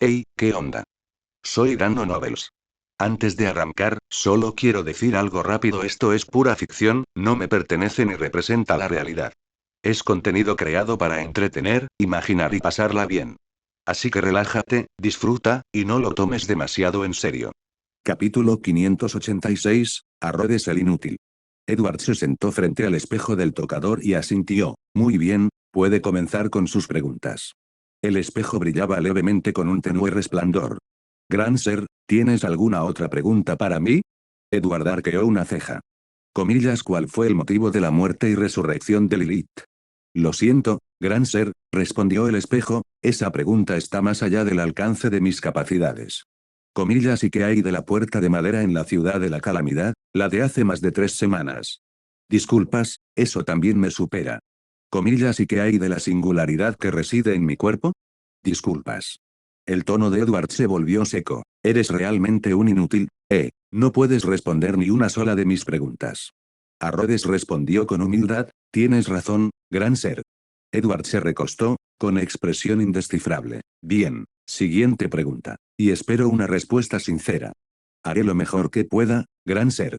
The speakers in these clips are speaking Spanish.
Hey, ¿qué onda? Soy Dando Novels. Antes de arrancar, solo quiero decir algo rápido: esto es pura ficción, no me pertenece ni representa la realidad. Es contenido creado para entretener, imaginar y pasarla bien. Así que relájate, disfruta, y no lo tomes demasiado en serio. Capítulo 586, a Rhodes el inútil. Edward se sentó frente al espejo del tocador y asintió. Muy bien, puede comenzar con sus preguntas. El espejo brillaba levemente con un tenue resplandor. Granser, ¿tienes alguna otra pregunta para mí? Edward arqueó una ceja. ¿Cuál fue el motivo de la muerte y resurrección de Lilith? Lo siento, Granser, respondió el espejo, esa pregunta está más allá del alcance de mis capacidades. ¿Y qué hay de la puerta de madera en la ciudad de la calamidad, la de hace más de 3 semanas? Disculpas, eso también me supera. ¿Y qué hay de la singularidad que reside en mi cuerpo? Disculpas. El tono de Edward se volvió seco. Eres realmente un inútil, no puedes responder ni una sola de mis preguntas. Rhodes respondió con humildad, tienes razón, gran ser. Edward se recostó, con expresión indescifrable. Bien, siguiente pregunta. Y espero una respuesta sincera. Haré lo mejor que pueda, gran ser.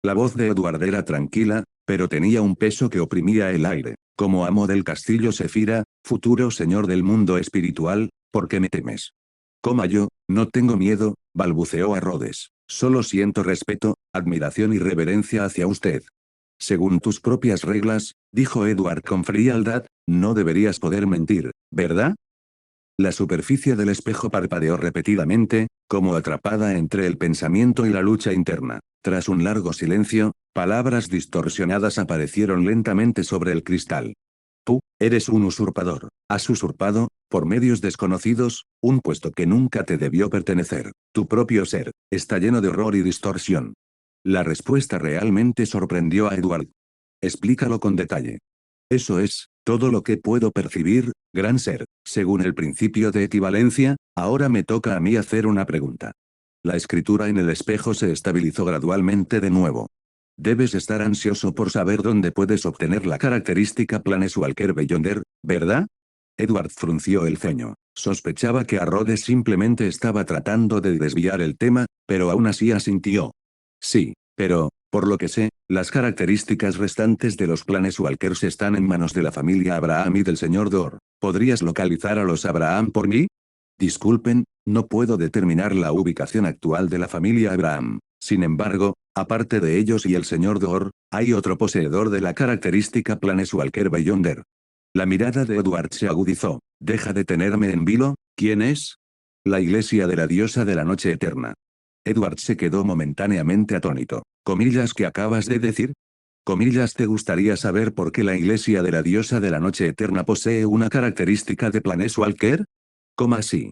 La voz de Edward era tranquila, pero tenía un peso que oprimía el aire. Como amo del castillo Sefira, futuro señor del mundo espiritual, ¿por qué me temes? Yo, no tengo miedo, balbuceó Rhodes. Solo siento respeto, admiración y reverencia hacia usted. Según tus propias reglas, dijo Edward con frialdad, no deberías poder mentir, ¿verdad? La superficie del espejo parpadeó repetidamente, como atrapada entre el pensamiento y la lucha interna. Tras un largo silencio, palabras distorsionadas aparecieron lentamente sobre el cristal. Tú, eres un usurpador. Has usurpado, por medios desconocidos, un puesto que nunca te debió pertenecer. Tu propio ser, está lleno de horror y distorsión. La respuesta realmente sorprendió a Edward. Explícalo con detalle. Eso es, todo lo que puedo percibir, gran ser. Según el principio de equivalencia, ahora me toca a mí hacer una pregunta. La escritura en el espejo se estabilizó gradualmente de nuevo. Debes estar ansioso por saber dónde puedes obtener la característica Planeswalker Beyonder, ¿verdad? Edward frunció el ceño. Sospechaba que Rhodes simplemente estaba tratando de desviar el tema, pero aún así asintió. Sí, pero, por lo que sé, las características restantes de los Planeswalkers están en manos de la familia Abraham y del señor Dor. ¿Podrías localizar a los Abraham por mí? Disculpen, no puedo determinar la ubicación actual de la familia Abraham. Sin embargo, aparte de ellos y el señor Dor, hay otro poseedor de la característica Planeswalker Beyonder. La mirada de Edward se agudizó. ¿Deja de tenerme en vilo? ¿Quién es? La iglesia de la diosa de la noche eterna. Edward se quedó momentáneamente atónito. ¿Qué acabas de decir? ¿Te gustaría saber por qué la iglesia de la diosa de la noche eterna posee una característica de Planeswalker? ¿Cómo así?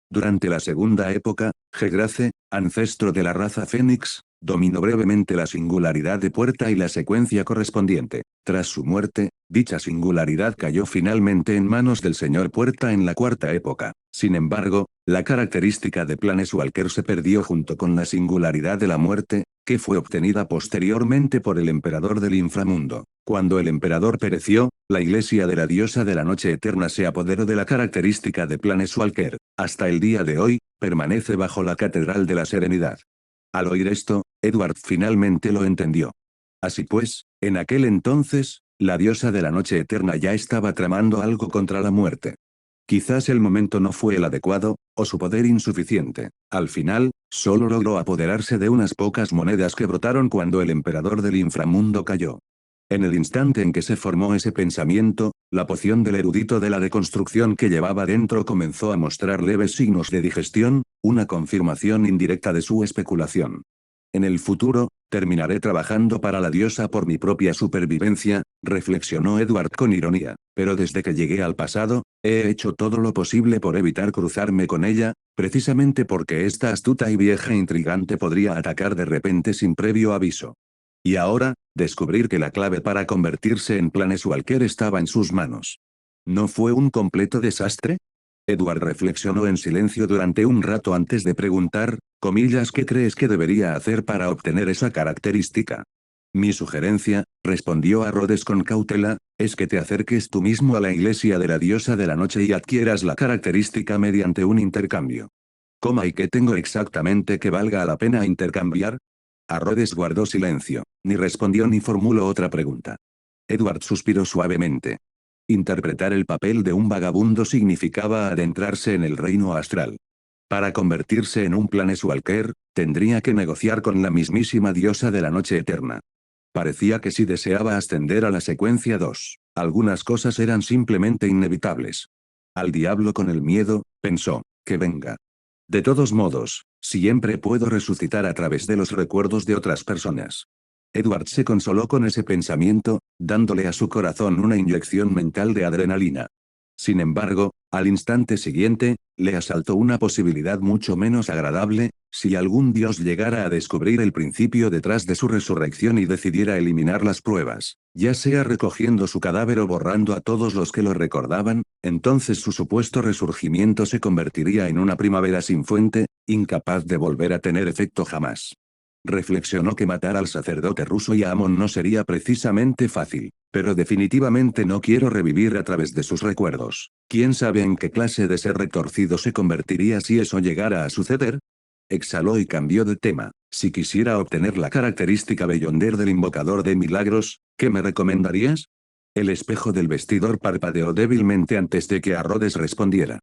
Durante la segunda época, Hegrace, ancestro de la raza Fénix, dominó brevemente la singularidad de Puerta y la secuencia correspondiente. Tras su muerte, dicha singularidad cayó finalmente en manos del señor Puerta en la cuarta época. Sin embargo, la característica de Planeswalker se perdió junto con la singularidad de la muerte, que fue obtenida posteriormente por el emperador del inframundo. Cuando el emperador pereció, la iglesia de la diosa de la noche eterna se apoderó de la característica de Planeswalker. Hasta el día de hoy, permanece bajo la Catedral de la Serenidad. Al oír esto, Edward finalmente lo entendió. Así pues, en aquel entonces, la diosa de la noche eterna ya estaba tramando algo contra la muerte. Quizás el momento no fue el adecuado, o su poder insuficiente. Al final, solo logró apoderarse de unas pocas monedas que brotaron cuando el emperador del inframundo cayó. En el instante en que se formó ese pensamiento, la poción del erudito de la deconstrucción que llevaba dentro comenzó a mostrar leves signos de digestión, una confirmación indirecta de su especulación. En el futuro, terminaré trabajando para la diosa por mi propia supervivencia, reflexionó Edward con ironía, pero desde que llegué al pasado, he hecho todo lo posible por evitar cruzarme con ella, precisamente porque esta astuta y vieja intrigante podría atacar de repente sin previo aviso. Y ahora, descubrir que la clave para convertirse en Planeswalker estaba en sus manos. ¿No fue un completo desastre? Edward reflexionó en silencio durante un rato antes de preguntar, ¿qué crees que debería hacer para obtener esa característica? Mi sugerencia, respondió Rhodes con cautela, es que te acerques tú mismo a la iglesia de la diosa de la noche y adquieras la característica mediante un intercambio. ¿Cómo y qué tengo exactamente que valga la pena intercambiar? Rhodes guardó silencio, ni respondió ni formuló otra pregunta. Edward suspiró suavemente. Interpretar el papel de un vagabundo significaba adentrarse en el reino astral. Para convertirse en un Planeswalker, tendría que negociar con la mismísima diosa de la noche eterna. Parecía que si deseaba ascender a la secuencia 2, algunas cosas eran simplemente inevitables. Al diablo con el miedo, pensó, que venga. De todos modos, siempre puedo resucitar a través de los recuerdos de otras personas. Edward se consoló con ese pensamiento, dándole a su corazón una inyección mental de adrenalina. Sin embargo, al instante siguiente, le asaltó una posibilidad mucho menos agradable: si algún dios llegara a descubrir el principio detrás de su resurrección y decidiera eliminar las pruebas, ya sea recogiendo su cadáver o borrando a todos los que lo recordaban, entonces su supuesto resurgimiento se convertiría en una primavera sin fuente, incapaz de volver a tener efecto jamás. Reflexionó que matar al sacerdote ruso y a Amon no sería precisamente fácil, pero definitivamente no quiero revivir a través de sus recuerdos. ¿Quién sabe en qué clase de ser retorcido se convertiría si eso llegara a suceder? Exhaló y cambió de tema. Si quisiera obtener la característica Beyonder del invocador de milagros, ¿qué me recomendarías? El espejo del vestidor parpadeó débilmente antes de que Rhodes respondiera.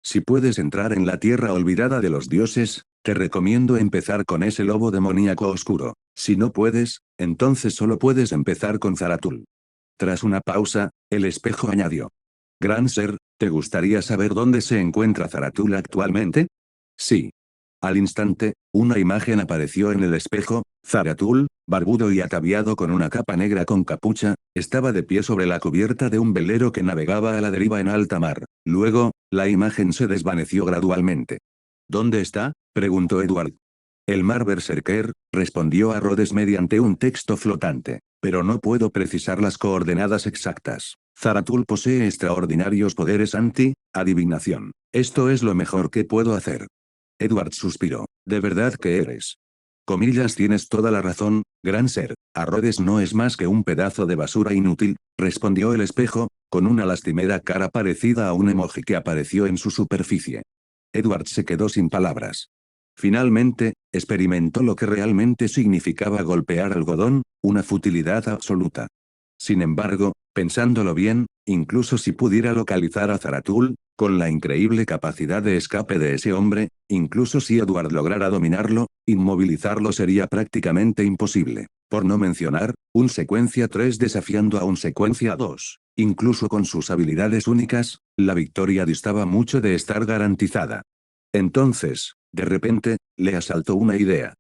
Si puedes entrar en la tierra olvidada de los dioses, te recomiendo empezar con ese lobo demoníaco oscuro. Si no puedes, entonces solo puedes empezar con Zaratul. Tras una pausa, el espejo añadió. Gran ser, ¿te gustaría saber dónde se encuentra Zaratul actualmente? Sí. Al instante, una imagen apareció en el espejo. Zaratul, barbudo y ataviado con una capa negra con capucha, estaba de pie sobre la cubierta de un velero que navegaba a la deriva en alta mar. Luego, la imagen se desvaneció gradualmente. ¿Dónde está?, preguntó Edward. El mar Berserker, respondió Rhodes mediante un texto flotante, pero no puedo precisar las coordenadas exactas. Zaratul posee extraordinarios poderes anti-adivinación. Esto es lo mejor que puedo hacer. Edward suspiró. ¿De verdad que eres? Comillas, tienes toda la razón, gran ser. Rhodes no es más que un pedazo de basura inútil, respondió el espejo, con una lastimera cara parecida a un emoji que apareció en su superficie. Edward se quedó sin palabras. Finalmente, experimentó lo que realmente significaba golpear algodón, una futilidad absoluta. Sin embargo, pensándolo bien, incluso si pudiera localizar a Zaratul, con la increíble capacidad de escape de ese hombre, incluso si Edward lograra dominarlo, inmovilizarlo sería prácticamente imposible. Por no mencionar, un secuencia 3 desafiando a un secuencia 2. Incluso con sus habilidades únicas, la victoria distaba mucho de estar garantizada. Entonces, de repente, le asaltó una idea.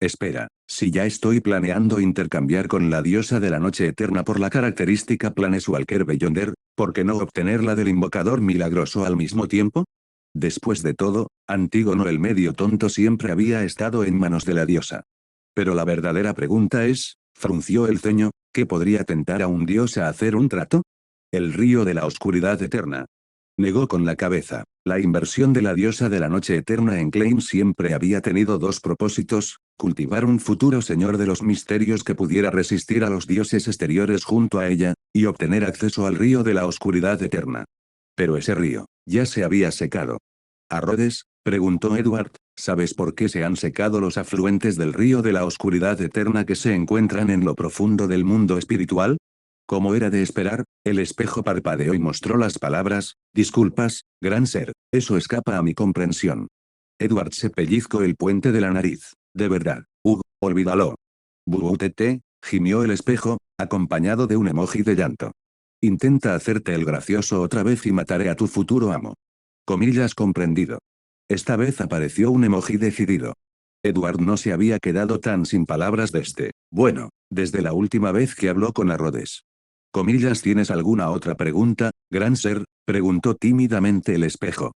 Espera, si ya estoy planeando intercambiar con la diosa de la noche eterna por la característica Planeswalker Beyonder, ¿por qué no obtenerla del invocador milagroso al mismo tiempo? Después de todo, Antígono el medio tonto siempre había estado en manos de la diosa. Pero la verdadera pregunta es, frunció el ceño, ¿qué podría tentar a un dios a hacer un trato? El río de la oscuridad eterna. Negó con la cabeza. La inversión de la diosa de la noche eterna en Claim siempre había tenido dos propósitos: cultivar un futuro señor de los misterios que pudiera resistir a los dioses exteriores junto a ella, y obtener acceso al río de la oscuridad eterna. Pero ese río, ya se había secado. ¿Rhodes?, preguntó Edward, ¿sabes por qué se han secado los afluentes del río de la oscuridad eterna que se encuentran en lo profundo del mundo espiritual? Como era de esperar, el espejo parpadeó y mostró las palabras: disculpas, gran ser, eso escapa a mi comprensión. Edward se pellizcó el puente de la nariz. De verdad, olvídalo. Buutete, gimió el espejo, acompañado de un emoji de llanto. Intenta hacerte el gracioso otra vez y mataré a tu futuro amo. Comillas, comprendido. Esta vez apareció un emoji decidido. Edward no se había quedado tan sin palabras desde la última vez que habló con Rhodes. Comillas, ¿tienes alguna otra pregunta, gran ser?, preguntó tímidamente el espejo.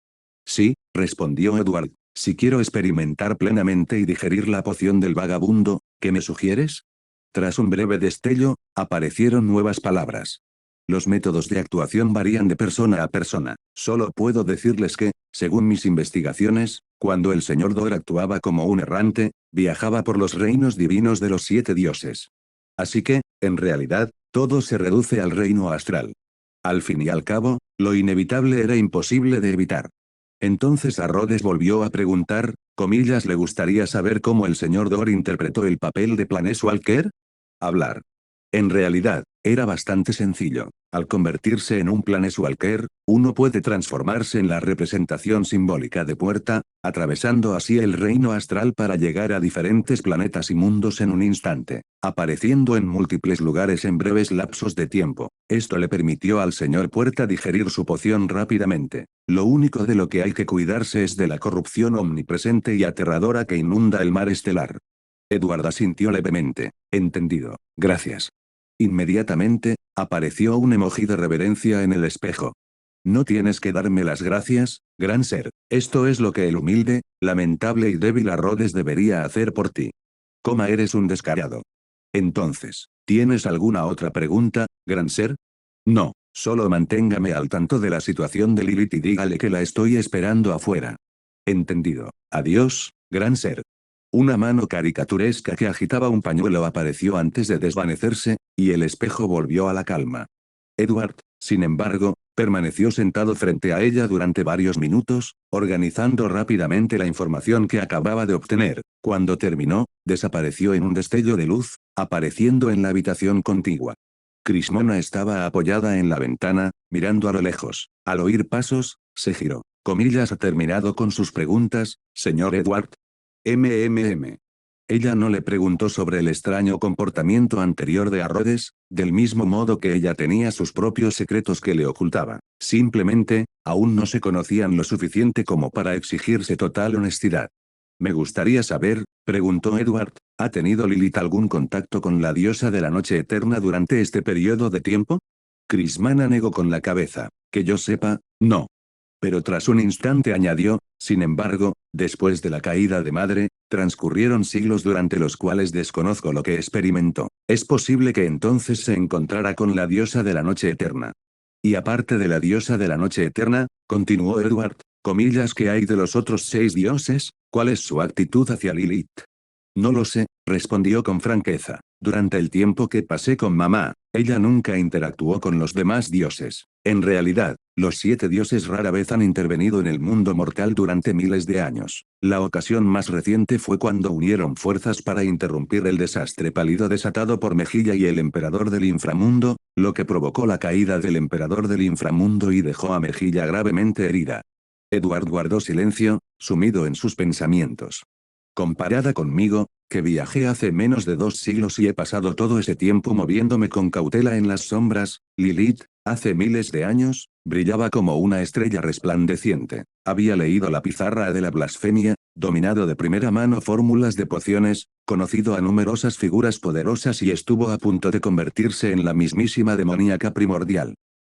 Sí, respondió Edward, si quiero experimentar plenamente y digerir la poción del vagabundo, ¿qué me sugieres? Tras un breve destello, aparecieron nuevas palabras. Los métodos de actuación varían de persona a persona. Solo puedo decirles que, según mis investigaciones, cuando el señor Dor actuaba como un errante, viajaba por los reinos divinos de los 7 dioses. Así que, en realidad, todo se reduce al reino astral. Al fin y al cabo, lo inevitable era imposible de evitar. Entonces a Rhodes volvió a preguntar, ¿le gustaría saber cómo el señor Dor interpretó el papel de Planeswalker? Hablar. En realidad, era bastante sencillo. Al convertirse en un Planeswalker, uno puede transformarse en la representación simbólica de Puerta, atravesando así el reino astral para llegar a diferentes planetas y mundos en un instante, apareciendo en múltiples lugares en breves lapsos de tiempo. Esto le permitió al señor Puerta digerir su poción rápidamente. Lo único de lo que hay que cuidarse es de la corrupción omnipresente y aterradora que inunda el mar estelar. Edward asintió levemente. Entendido. Gracias. Inmediatamente, apareció un emoji de reverencia en el espejo. No tienes que darme las gracias, gran ser. Esto es lo que el humilde, lamentable y débil Rhodes debería hacer por ti. Eres un descarado. Entonces, ¿tienes alguna otra pregunta, gran ser? No, solo manténgame al tanto de la situación de Lilith y dígale que la estoy esperando afuera. Entendido. Adiós, gran ser. Una mano caricaturesca que agitaba un pañuelo apareció antes de desvanecerse, y el espejo volvió a la calma. Edward, sin embargo, permaneció sentado frente a ella durante varios minutos, organizando rápidamente la información que acababa de obtener. Cuando terminó, desapareció en un destello de luz, apareciendo en la habitación contigua. Crismona estaba apoyada en la ventana, mirando a lo lejos. Al oír pasos, se giró. ¿Ha terminado con sus preguntas, señor Edward? Ella no le preguntó sobre el extraño comportamiento anterior de Rhodes, del mismo modo que ella tenía sus propios secretos que le ocultaba. Simplemente, aún no se conocían lo suficiente como para exigirse total honestidad. Me gustaría saber, preguntó Edward, ¿ha tenido Lilith algún contacto con la diosa de la noche eterna durante este periodo de tiempo? Crismana negó con la cabeza. Que yo sepa, no. Pero tras un instante añadió, sin embargo, después de la caída de madre, transcurrieron siglos durante los cuales desconozco lo que experimentó. Es posible que entonces se encontrara con la diosa de la noche eterna. Y aparte de la diosa de la noche eterna, continuó Edward, ¿qué hay de los otros 6 dioses? ¿Cuál es su actitud hacia Lilith? No lo sé, respondió con franqueza. Durante el tiempo que pasé con mamá, ella nunca interactuó con los demás dioses. En realidad, los 7 dioses rara vez han intervenido en el mundo mortal durante miles de años. La ocasión más reciente fue cuando unieron fuerzas para interrumpir el desastre pálido desatado por Mejilla y el emperador del inframundo, lo que provocó la caída del emperador del inframundo y dejó a Mejilla gravemente herida. Edward guardó silencio, sumido en sus pensamientos. Comparada conmigo, que viajé hace menos de 2 siglos y he pasado todo ese tiempo moviéndome con cautela en las sombras, Lilith, hace miles de años, brillaba como una estrella resplandeciente. Había leído la pizarra de la blasfemia, dominado de primera mano fórmulas de pociones, conocido a numerosas figuras poderosas y estuvo a punto de convertirse en la mismísima demoníaca primordial.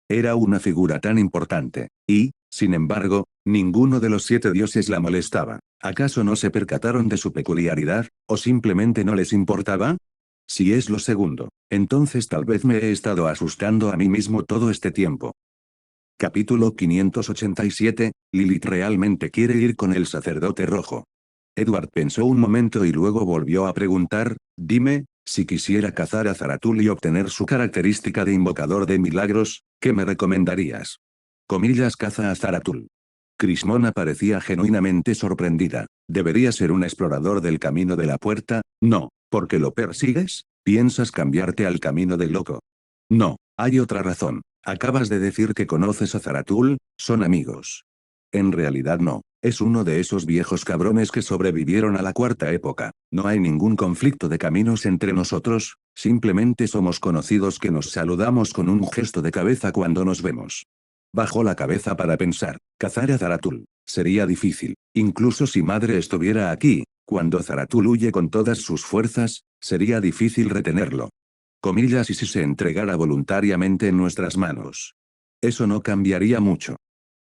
Era una figura tan importante, y, sin embargo, ninguno de los 7 dioses la molestaba. ¿Acaso no se percataron de su peculiaridad, o simplemente no les importaba? Si es lo segundo, entonces tal vez me he estado asustando a mí mismo todo este tiempo. Capítulo 587, Lilith realmente quiere ir con el sacerdote rojo. Edward pensó un momento y luego volvió a preguntar, dime, si quisiera cazar a Zaratul y obtener su característica de invocador de milagros, ¿qué me recomendarías? Caza a Zaratul. Crismona parecía genuinamente sorprendida. ¿Debería ser un explorador del camino de la puerta? No, ¿porque lo persigues? ¿Piensas cambiarte al camino del loco? No, hay otra razón. Acabas de decir que conoces a Zaratul, son amigos. En realidad no, es uno de esos viejos cabrones que sobrevivieron a la cuarta época. No hay ningún conflicto de caminos entre nosotros, simplemente somos conocidos que nos saludamos con un gesto de cabeza cuando nos vemos. Bajó la cabeza para pensar, cazar a Zaratul. Sería difícil, incluso si madre estuviera aquí, cuando Zaratul huye con todas sus fuerzas, sería difícil retenerlo. ¿Y si se entregara voluntariamente en nuestras manos? Eso no cambiaría mucho.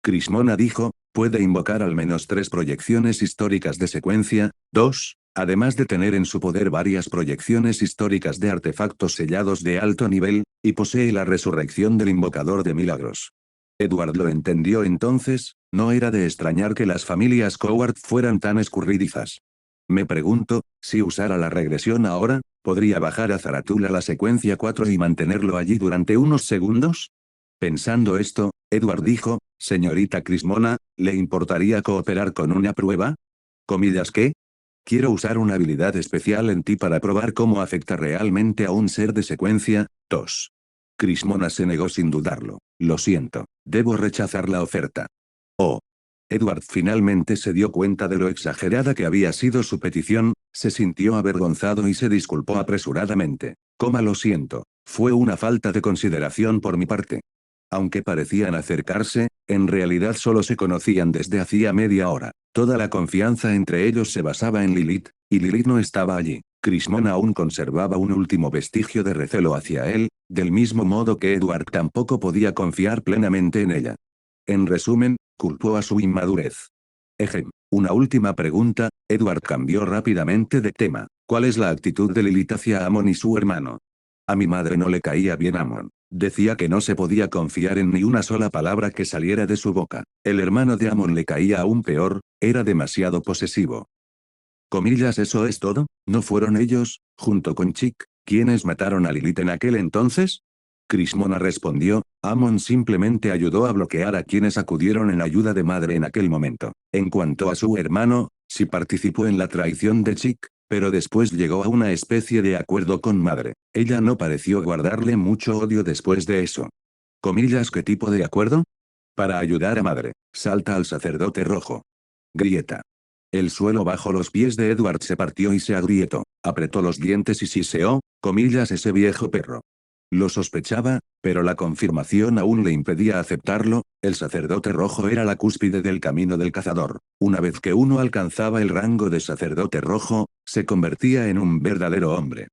Crismona dijo, puede invocar al menos 3 proyecciones históricas de secuencia, 2, además de tener en su poder varias proyecciones históricas de artefactos sellados de alto nivel, y posee la resurrección del invocador de milagros. Edward lo entendió entonces, no era de extrañar que las familias Coward fueran tan escurridizas. Me pregunto, si usara la regresión ahora, ¿podría bajar a Zaratul a la secuencia 4 y mantenerlo allí durante unos segundos? Pensando esto, Edward dijo, señorita Crismona, ¿Le importaría cooperar con una prueba? ¿Comillas qué? Quiero usar una habilidad especial en ti para probar cómo afecta realmente a un ser de secuencia. Tos. Crismona se negó sin dudarlo. Lo siento, debo rechazar la oferta. Oh. Edward finalmente se dio cuenta de lo exagerada que había sido su petición, se sintió avergonzado y se disculpó apresuradamente. Lo siento, fue una falta de consideración por mi parte. Aunque parecían acercarse, en realidad solo se conocían desde hacía media hora. Toda la confianza entre ellos se basaba en Lilith, y Lilith no estaba allí. Crismona aún conservaba un último vestigio de recelo hacia él, del mismo modo que Edward tampoco podía confiar plenamente en ella. En resumen, culpó a su inmadurez. Una última pregunta. Edward cambió rápidamente de tema. ¿Cuál es la actitud de Lilith hacia Amon y su hermano? A mi madre no le caía bien Amon. Decía que no se podía confiar en ni una sola palabra que saliera de su boca. El hermano de Amon le caía aún peor, era demasiado posesivo. Comillas, ¿eso es todo? ¿No fueron ellos, junto con Chick, quienes mataron a Lilith en aquel entonces? Crismona respondió, Amon simplemente ayudó a bloquear a quienes acudieron en ayuda de madre en aquel momento. En cuanto a su hermano, sí participó en la traición de Chick, pero después llegó a una especie de acuerdo con madre. Ella no pareció guardarle mucho odio después de eso. Comillas, ¿qué tipo de acuerdo? Para ayudar a madre, salta al sacerdote rojo. Grieta. El suelo bajo los pies de Edward se partió y se agrietó. Apretó los dientes y siseó, comillas, ese viejo perro. Lo sospechaba, pero la confirmación aún le impedía aceptarlo. El sacerdote rojo era la cúspide del camino del cazador. Una vez que uno alcanzaba el rango de sacerdote rojo, se convertía en un verdadero hombre.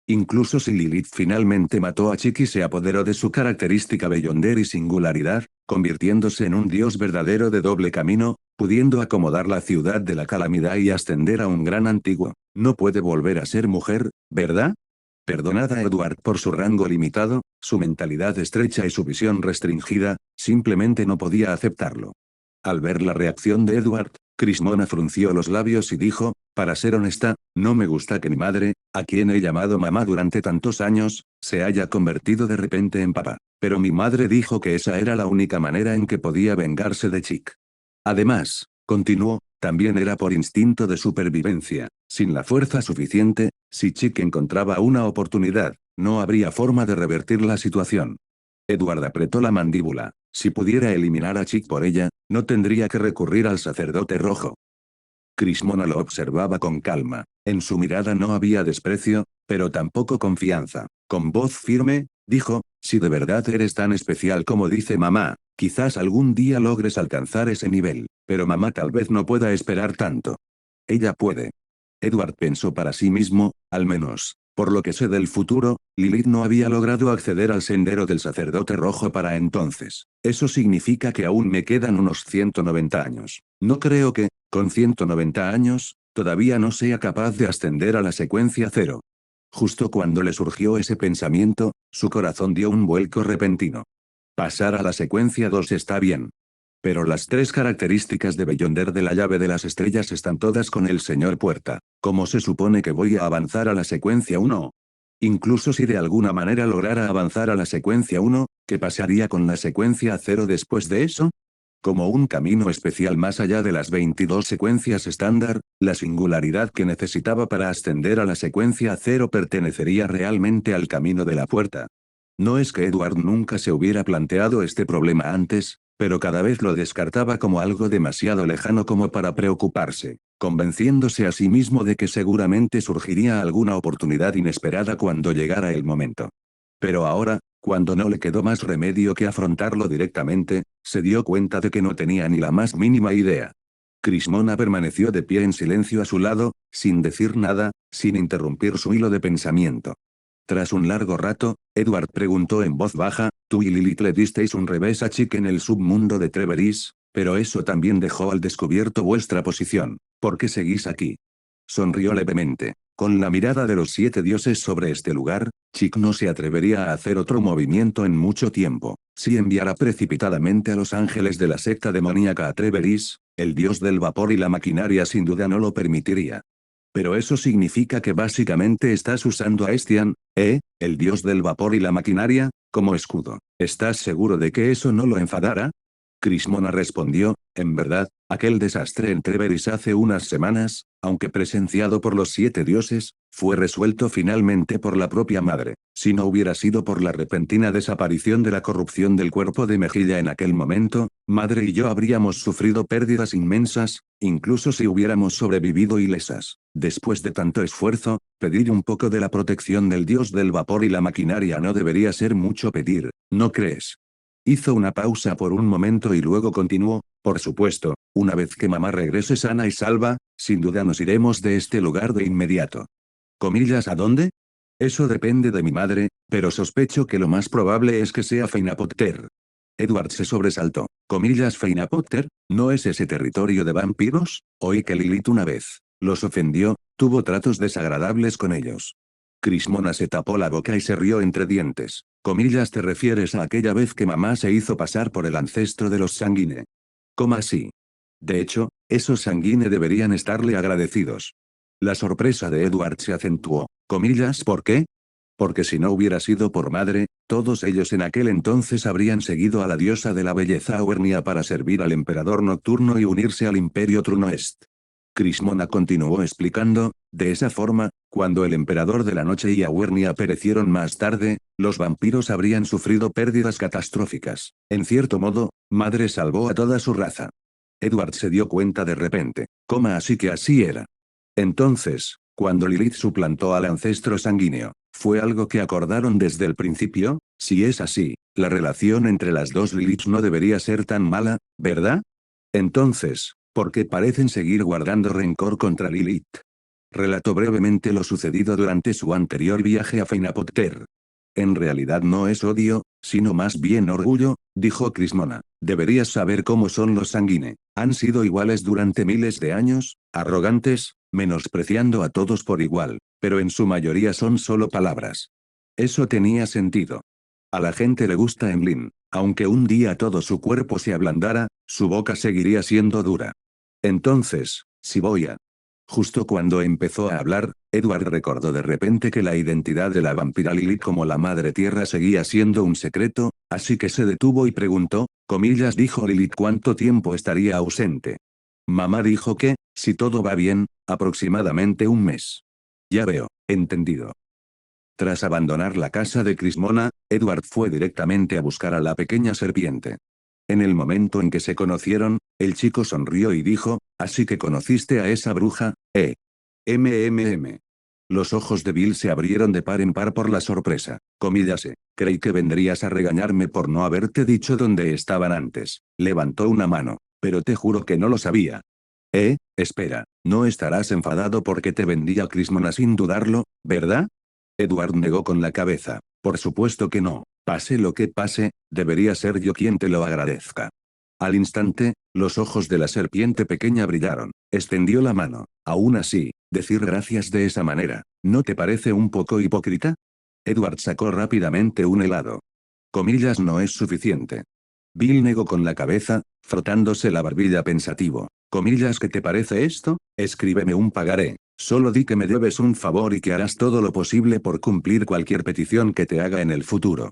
Incluso si Lilith finalmente mató a Chick y se apoderó de su característica bellonder y singularidad, convirtiéndose en un dios verdadero de doble camino, pudiendo acomodar la ciudad de la calamidad y ascender a un gran antiguo, no puede volver a ser mujer, ¿verdad? Perdonad a Edward por su rango limitado, su mentalidad estrecha y su visión restringida, simplemente no podía aceptarlo. Al ver la reacción de Edward, Crismona frunció los labios y dijo, para ser honesta, no me gusta que mi madre, a quien he llamado mamá durante tantos años, se haya convertido de repente en papá. Pero mi madre dijo que esa era la única manera en que podía vengarse de Chick. Además, continuó, también era por instinto de supervivencia. Sin la fuerza suficiente, si Chick encontraba una oportunidad, no habría forma de revertir la situación. Edward apretó la mandíbula. Si pudiera eliminar a Chick por ella, no tendría que recurrir al sacerdote rojo. Crismona lo observaba con calma. En su mirada no había desprecio, pero tampoco confianza. Con voz firme, dijo, si de verdad eres tan especial como dice mamá, quizás algún día logres alcanzar ese nivel, pero mamá tal vez no pueda esperar tanto. Ella puede. Edward pensó para sí mismo, al menos, por lo que sé del futuro, Lilith no había logrado acceder al sendero del sacerdote rojo para entonces. Eso significa que aún me quedan unos 190 años. No creo que, con 190 años, todavía no sea capaz de ascender a la secuencia cero. Justo cuando le surgió ese pensamiento, su corazón dio un vuelco repentino. Pasar a la secuencia 2 está bien. Pero las 3 características de Beyonder de la llave de las estrellas están todas con el señor Puerta. ¿Cómo se supone que voy a avanzar a la secuencia 1? Incluso si de alguna manera lograra avanzar a la secuencia 1, ¿qué pasaría con la secuencia 0 después de eso? Como un camino especial más allá de las 22 secuencias estándar, la singularidad que necesitaba para ascender a la secuencia 0 pertenecería realmente al camino de la puerta. No es que Edward nunca se hubiera planteado este problema antes, pero cada vez lo descartaba como algo demasiado lejano como para preocuparse, convenciéndose a sí mismo de que seguramente surgiría alguna oportunidad inesperada cuando llegara el momento. Pero ahora, cuando no le quedó más remedio que afrontarlo directamente, se dio cuenta de que no tenía ni la más mínima idea. Crismona permaneció de pie en silencio a su lado, sin decir nada, sin interrumpir su hilo de pensamiento. Tras un largo rato, Edward preguntó en voz baja, tú y Lilith le disteis un revés a Chick en el submundo de Treveris, pero eso también dejó al descubierto vuestra posición. ¿Por qué seguís aquí? Sonrió levemente. Con la mirada de los 7 dioses sobre este lugar, Chick no se atrevería a hacer otro movimiento en mucho tiempo. Si enviara precipitadamente a los ángeles de la secta demoníaca a Treveris, el dios del vapor y la maquinaria sin duda no lo permitiría. Pero eso significa que básicamente estás usando a Estian, el dios del vapor y la maquinaria, como escudo. ¿Estás seguro de que eso no lo enfadará? Crismona respondió, en verdad, aquel desastre en Treveris hace unas semanas, aunque presenciado por los 7 dioses, fue resuelto finalmente por la propia madre. Si no hubiera sido por la repentina desaparición de la corrupción del cuerpo de Mejilla en aquel momento, madre y yo habríamos sufrido pérdidas inmensas, incluso si hubiéramos sobrevivido ilesas. Después de tanto esfuerzo, pedir un poco de la protección del dios del vapor y la maquinaria no debería ser mucho pedir, ¿no crees? Hizo una pausa por un momento y luego continuó, por supuesto, una vez que mamá regrese sana y salva, sin duda nos iremos de este lugar de inmediato. ¿Comillas a dónde? Eso depende de mi madre, pero sospecho que lo más probable es que sea Feinapotter. Edward se sobresaltó. ¿Comillas Feinapotter? ¿No es ese territorio de vampiros? Oí que Lilith una vez los ofendió, tuvo tratos desagradables con ellos. Crismona se tapó la boca y se rió entre dientes. Comillas, ¿te refieres a aquella vez que mamá se hizo pasar por el ancestro de los Sanguine? ¿Cómo así? De hecho, esos Sanguine deberían estarle agradecidos. La sorpresa de Edward se acentuó. Comillas, ¿por qué? Porque si no hubiera sido por madre, todos ellos en aquel entonces habrían seguido a la diosa de la belleza Auernia para servir al emperador nocturno y unirse al imperio Trunoest. Crismona continuó explicando, de esa forma, cuando el emperador de la noche y Auernia perecieron más tarde, los vampiros habrían sufrido pérdidas catastróficas. En cierto modo, madre salvó a toda su raza. Edward se dio cuenta de repente. Así que así era. Entonces, cuando Lilith suplantó al ancestro sanguíneo, ¿fue algo que acordaron desde el principio? Si es así, la relación entre las dos Liliths no debería ser tan mala, ¿verdad? Entonces, ¿por qué parecen seguir guardando rencor contra Lilith? Relató brevemente lo sucedido durante su anterior viaje a Feinapotter. En realidad no es odio, sino más bien orgullo, dijo Crismona. Deberías saber cómo son los Sanguine. Han sido iguales durante miles de años, arrogantes, menospreciando a todos por igual, pero en su mayoría son solo palabras. Eso tenía sentido. A la gente le gusta Emlyn, aunque un día todo su cuerpo se ablandara, su boca seguiría siendo dura. Entonces, si voy a... Justo cuando empezó a hablar, Edward recordó de repente que la identidad de la vampira Lilith como la Madre Tierra seguía siendo un secreto, así que se detuvo y preguntó, comillas dijo Lilith cuánto tiempo estaría ausente. Mamá dijo que, si todo va bien, aproximadamente un mes. Ya veo, entendido. Tras abandonar la casa de Crismona, Edward fue directamente a buscar a la pequeña serpiente. En el momento en que se conocieron, el chico sonrió y dijo, así que conociste a esa bruja, ¿eh? MMM. Los ojos de Bill se abrieron de par en par por la sorpresa. Comillase, creí que vendrías a regañarme por no haberte dicho dónde estaban antes. Levantó una mano, pero te juro que no lo sabía. Espera, no estarás enfadado porque te vendí a Crismona sin dudarlo, ¿verdad? Edward negó con la cabeza. Por supuesto que no. Pase lo que pase, debería ser yo quien te lo agradezca. Al instante, los ojos de la serpiente pequeña brillaron. Extendió la mano. Aún así, decir gracias de esa manera, ¿no te parece un poco hipócrita? Edward sacó rápidamente un helado. Comillas no es suficiente. Bill negó con la cabeza, frotándose la barbilla pensativo. Comillas, ¿qué te parece esto? Escríbeme un pagaré. Solo di que me debes un favor y que harás todo lo posible por cumplir cualquier petición que te haga en el futuro.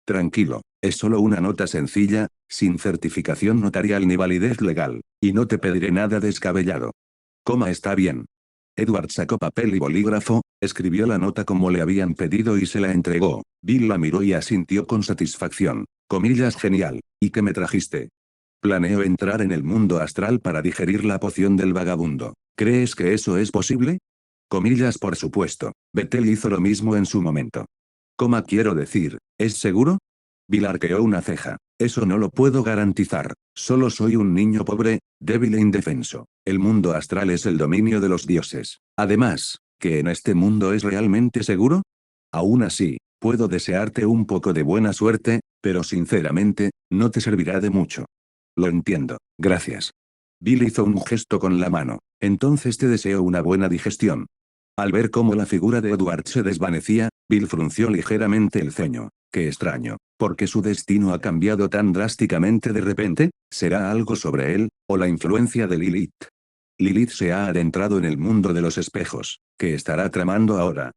Tranquilo, es solo una nota sencilla, sin certificación notarial ni validez legal, y no te pediré nada descabellado. Está bien. Edward sacó papel y bolígrafo, escribió la nota como le habían pedido y se la entregó. Bill la miró y asintió con satisfacción. Comillas genial. ¿Y qué me trajiste? Planeo entrar en el mundo astral para digerir la poción del vagabundo. ¿Crees que eso es posible? Comillas por supuesto. Bethel hizo lo mismo en su momento. Quiero decir, ¿es seguro? Bill arqueó una ceja. Eso no lo puedo garantizar. Solo soy un niño pobre, débil e indefenso. El mundo astral es el dominio de los dioses. Además, ¿que en este mundo es realmente seguro? Aún así, puedo desearte un poco de buena suerte, pero sinceramente, no te servirá de mucho. Lo entiendo, gracias. Bill hizo un gesto con la mano. Entonces te deseo una buena digestión. Al ver cómo la figura de Edward se desvanecía, Bill frunció ligeramente el ceño. Qué extraño, ¿por qué su destino ha cambiado tan drásticamente de repente? ¿Será algo sobre él, o la influencia de Lilith? Lilith se ha adentrado en el mundo de los espejos. ¿Qué estará tramando ahora?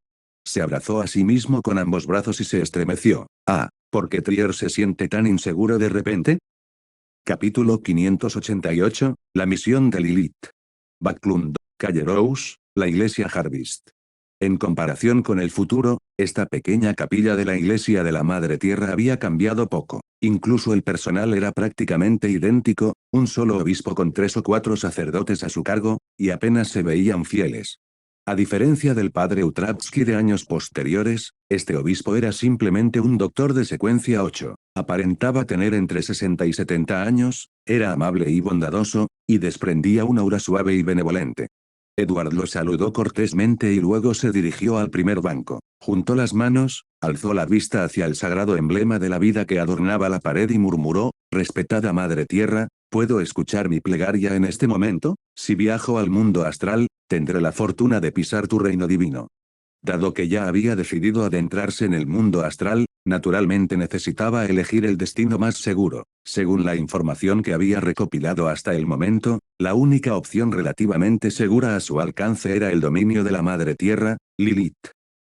Se abrazó a sí mismo con ambos brazos y se estremeció. ¿Por qué Trier se siente tan inseguro de repente? Capítulo 588, la misión de Lilith. Backlund, Calle Rose, la iglesia Harvest. En comparación con el futuro, esta pequeña capilla de la iglesia de la Madre Tierra había cambiado poco. Incluso el personal era prácticamente idéntico, un solo obispo con 3 o 4 sacerdotes a su cargo, y apenas se veían fieles. A diferencia del padre Utratsky de años posteriores, este obispo era simplemente un doctor de secuencia 8. Aparentaba tener entre 60 y 70 años, era amable y bondadoso, y desprendía una aura suave y benevolente. Edward lo saludó cortésmente y luego se dirigió al primer banco. Juntó las manos, alzó la vista hacia el sagrado emblema de la vida que adornaba la pared y murmuró: «Respetada Madre Tierra, ¿puedo escuchar mi plegaria en este momento? Si viajo al mundo astral, tendré la fortuna de pisar tu reino divino». Dado que ya había decidido adentrarse en el mundo astral, naturalmente necesitaba elegir el destino más seguro. Según la información que había recopilado hasta el momento, la única opción relativamente segura a su alcance era el dominio de la Madre Tierra, Lilith.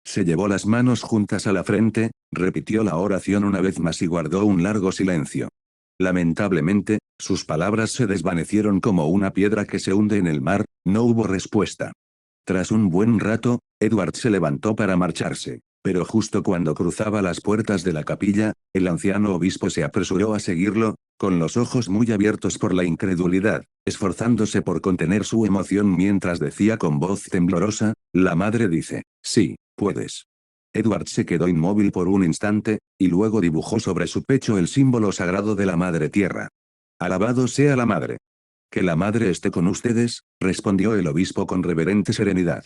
Se llevó las manos juntas a la frente, repitió la oración una vez más y guardó un largo silencio. Lamentablemente, sus palabras se desvanecieron como una piedra que se hunde en el mar, no hubo respuesta. Tras un buen rato, Edward se levantó para marcharse, pero justo cuando cruzaba las puertas de la capilla, el anciano obispo se apresuró a seguirlo, con los ojos muy abiertos por la incredulidad, esforzándose por contener su emoción mientras decía con voz temblorosa: «La madre dice, sí, puedes». Edward se quedó inmóvil por un instante, y luego dibujó sobre su pecho el símbolo sagrado de la Madre Tierra. «Alabado sea la Madre». «Que la Madre esté con ustedes», respondió el obispo con reverente serenidad.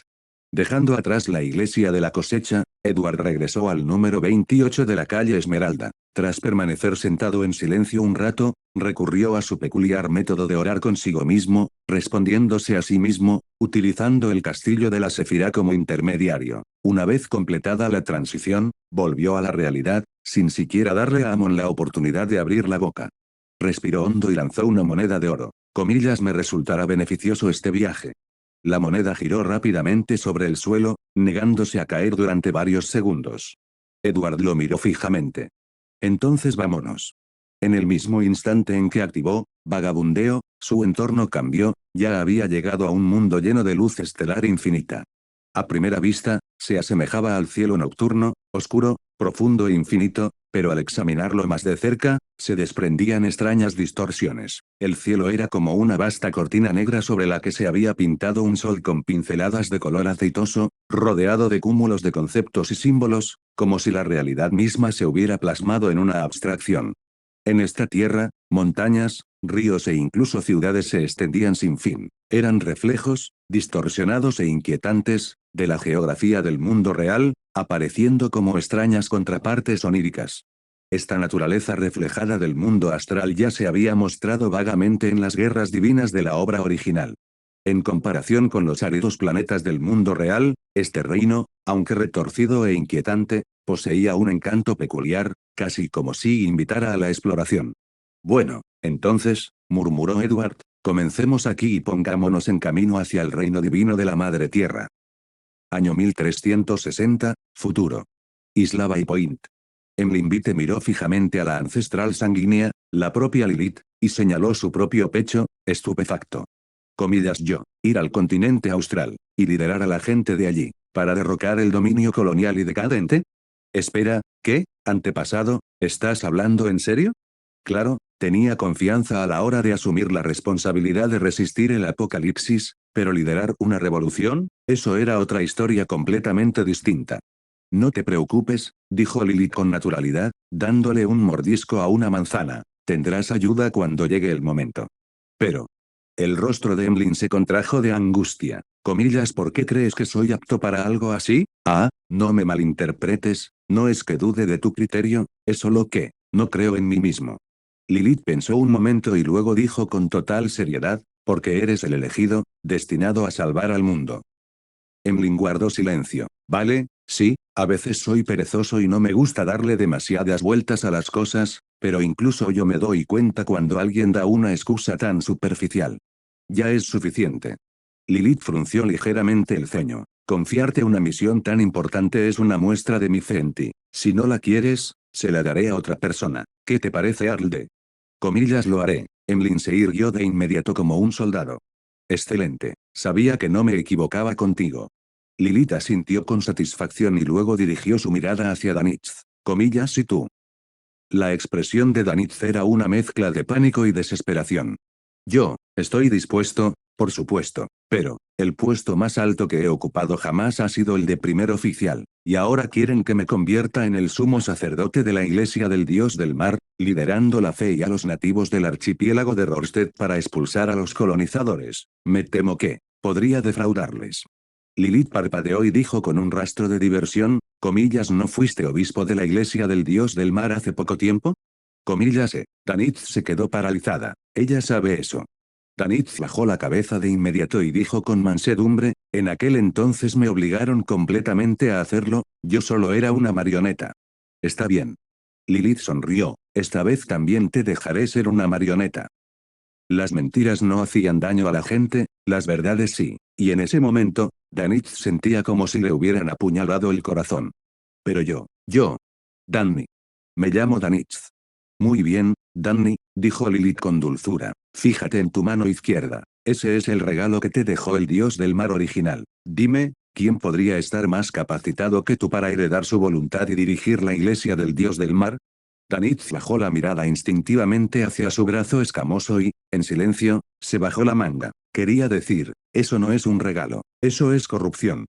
Dejando atrás la iglesia de la cosecha, Edward regresó al número 28 de la calle Esmeralda. Tras permanecer sentado en silencio un rato, recurrió a su peculiar método de orar consigo mismo, respondiéndose a sí mismo, utilizando el castillo de la Sefirá como intermediario. Una vez completada la transición, volvió a la realidad, sin siquiera darle a Amon la oportunidad de abrir la boca. Respiró hondo y lanzó una moneda de oro. Comillas: «Me resultará beneficioso este viaje». La moneda giró rápidamente sobre el suelo, negándose a caer durante varios segundos. Edward lo miró fijamente. «Entonces vámonos». En el mismo instante en que activó Vagabundeo, su entorno cambió, ya había llegado a un mundo lleno de luz estelar infinita. A primera vista, se asemejaba al cielo nocturno, oscuro, profundo e infinito, pero al examinarlo más de cerca, se desprendían extrañas distorsiones. El cielo era como una vasta cortina negra sobre la que se había pintado un sol con pinceladas de color aceitoso, rodeado de cúmulos de conceptos y símbolos, como si la realidad misma se hubiera plasmado en una abstracción. En esta tierra, montañas, ríos e incluso ciudades se extendían sin fin. Eran reflejos, distorsionados e inquietantes, de la geografía del mundo real, apareciendo como extrañas contrapartes oníricas. Esta naturaleza reflejada del mundo astral ya se había mostrado vagamente en las guerras divinas de la obra original. En comparación con los áridos planetas del mundo real, este reino, aunque retorcido e inquietante, poseía un encanto peculiar, casi como si invitara a la exploración. «Bueno, entonces», murmuró Edward, «comencemos aquí y pongámonos en camino hacia el reino divino de la Madre Tierra». Año 1360, futuro. Isla Bay Point. Emlinvite miró fijamente a la ancestral sanguínea, la propia Lilith, y señaló su propio pecho, estupefacto. Comillas: «Yo, ir al continente austral, y liderar a la gente de allí, para derrocar el dominio colonial y decadente». «Espera, ¿qué, antepasado, estás hablando en serio?» Claro, tenía confianza a la hora de asumir la responsabilidad de resistir el apocalipsis, pero liderar una revolución, eso era otra historia completamente distinta. «No te preocupes», dijo Lilith con naturalidad, dándole un mordisco a una manzana. «Tendrás ayuda cuando llegue el momento». «Pero». El rostro de Emlyn se contrajo de angustia. Comillas: «¿Por qué crees que soy apto para algo así?» «Ah, no me malinterpretes, no es que dude de tu criterio, es solo que, no creo en mí mismo». Lilith pensó un momento y luego dijo con total seriedad: «Porque eres el elegido, destinado a salvar al mundo». Emlyn guardó silencio. «Vale, sí, a veces soy perezoso y no me gusta darle demasiadas vueltas a las cosas, pero incluso yo me doy cuenta cuando alguien da una excusa tan superficial. Ya es suficiente». Lilith frunció ligeramente el ceño. «Confiarte una misión tan importante es una muestra de mi fe en ti. Si no la quieres, se la daré a otra persona. ¿Qué te parece, Arlde?» Comillas: «Lo haré». Emlyn se irguió de inmediato como un soldado. Excelente. Sabía que no me equivocaba contigo. Lilith asintió con satisfacción y luego dirigió su mirada hacia Danitz. Comillas y tú. La expresión de Danitz era una mezcla de pánico y desesperación. Yo, estoy dispuesto, por supuesto, pero, el puesto más alto que he ocupado jamás ha sido el de primer oficial, y ahora quieren que me convierta en el sumo sacerdote de la Iglesia del Dios del Mar, liderando la fe y a los nativos del archipiélago de Rorstead para expulsar a los colonizadores. Me temo que, podría defraudarles. Lilith parpadeó y dijo con un rastro de diversión, comillas, ¿no fuiste obispo de la Iglesia del Dios del Mar hace poco tiempo? Comillas, Danitz se quedó paralizada. Ella sabe eso. Danitz bajó la cabeza de inmediato y dijo con mansedumbre, en aquel entonces me obligaron completamente a hacerlo, yo solo era una marioneta. Está bien. Lilith sonrió, esta vez también te dejaré ser una marioneta. Las mentiras no hacían daño a la gente, las verdades sí, y en ese momento, Danitz sentía como si le hubieran apuñalado el corazón. Pero yo. Danny. Me llamo Danitz. Muy bien, Danny, dijo Lilith con dulzura. Fíjate en tu mano izquierda. Ese es el regalo que te dejó el dios del mar original. Dime, ¿quién podría estar más capacitado que tú para heredar su voluntad y dirigir la iglesia del dios del mar? Danitz bajó la mirada instintivamente hacia su brazo escamoso y, en silencio, se bajó la manga. Quería decir, eso no es un regalo, eso es corrupción.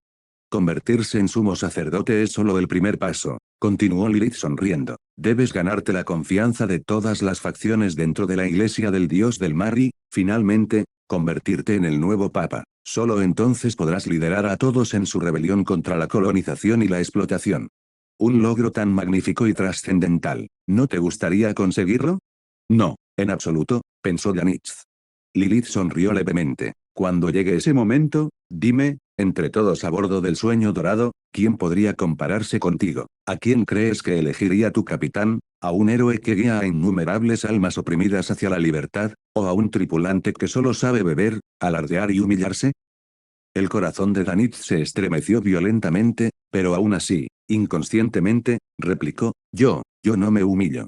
Convertirse en sumo sacerdote es solo el primer paso, continuó Lilith sonriendo. Debes ganarte la confianza de todas las facciones dentro de la iglesia del dios del mar y, finalmente, convertirte en el nuevo papa. Solo entonces podrás liderar a todos en su rebelión contra la colonización y la explotación. Un logro tan magnífico y trascendental, ¿no te gustaría conseguirlo? No, en absoluto, pensó Danitz. Lilith sonrió levemente. Cuando llegue ese momento, dime, entre todos a bordo del sueño dorado, ¿quién podría compararse contigo? ¿A quién crees que elegiría tu capitán? ¿A un héroe que guía a innumerables almas oprimidas hacia la libertad? ¿O a un tripulante que solo sabe beber, alardear y humillarse? El corazón de Danitz se estremeció violentamente, pero aún así, inconscientemente, replicó, yo no me humillo.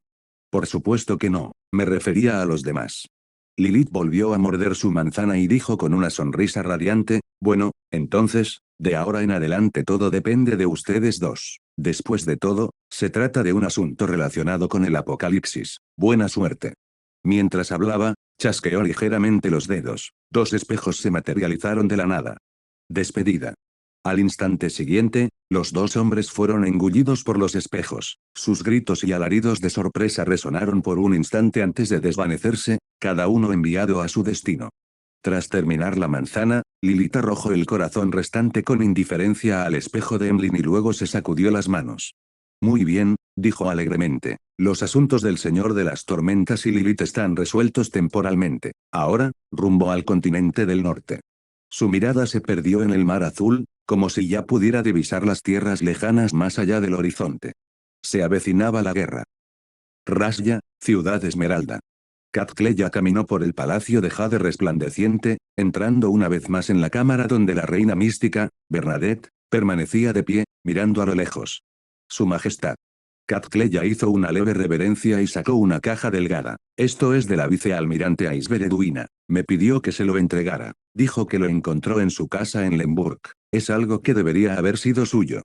Por supuesto que no, me refería a los demás. Lilith volvió a morder su manzana y dijo con una sonrisa radiante, bueno, entonces, de ahora en adelante todo depende de ustedes dos. Después de todo, se trata de un asunto relacionado con el apocalipsis. Buena suerte. Mientras hablaba, chasqueó ligeramente los dedos. Dos espejos se materializaron de la nada. Despedida. Al instante siguiente, los dos hombres fueron engullidos por los espejos. Sus gritos y alaridos de sorpresa resonaron por un instante antes de desvanecerse, cada uno enviado a su destino. Tras terminar la manzana, Lilith arrojó el corazón restante con indiferencia al espejo de Emlyn y luego se sacudió las manos. Muy bien, dijo alegremente. Los asuntos del Señor de las Tormentas y Lilith están resueltos temporalmente. Ahora, rumbo al continente del norte. Su mirada se perdió en el mar azul, como si ya pudiera divisar las tierras lejanas más allá del horizonte. Se avecinaba la guerra. Rasya, Ciudad Esmeralda. Cat Cleya caminó por el palacio de jade resplandeciente, entrando una vez más en la cámara donde la reina mística, Bernadette, permanecía de pie, mirando a lo lejos. Su Majestad. Cat Cleya hizo una leve reverencia y sacó una caja delgada. Esto es de la vicealmirante Aisbel Edwina. Me pidió que se lo entregara. Dijo que lo encontró en su casa en Lemburg. Es algo que debería haber sido suyo.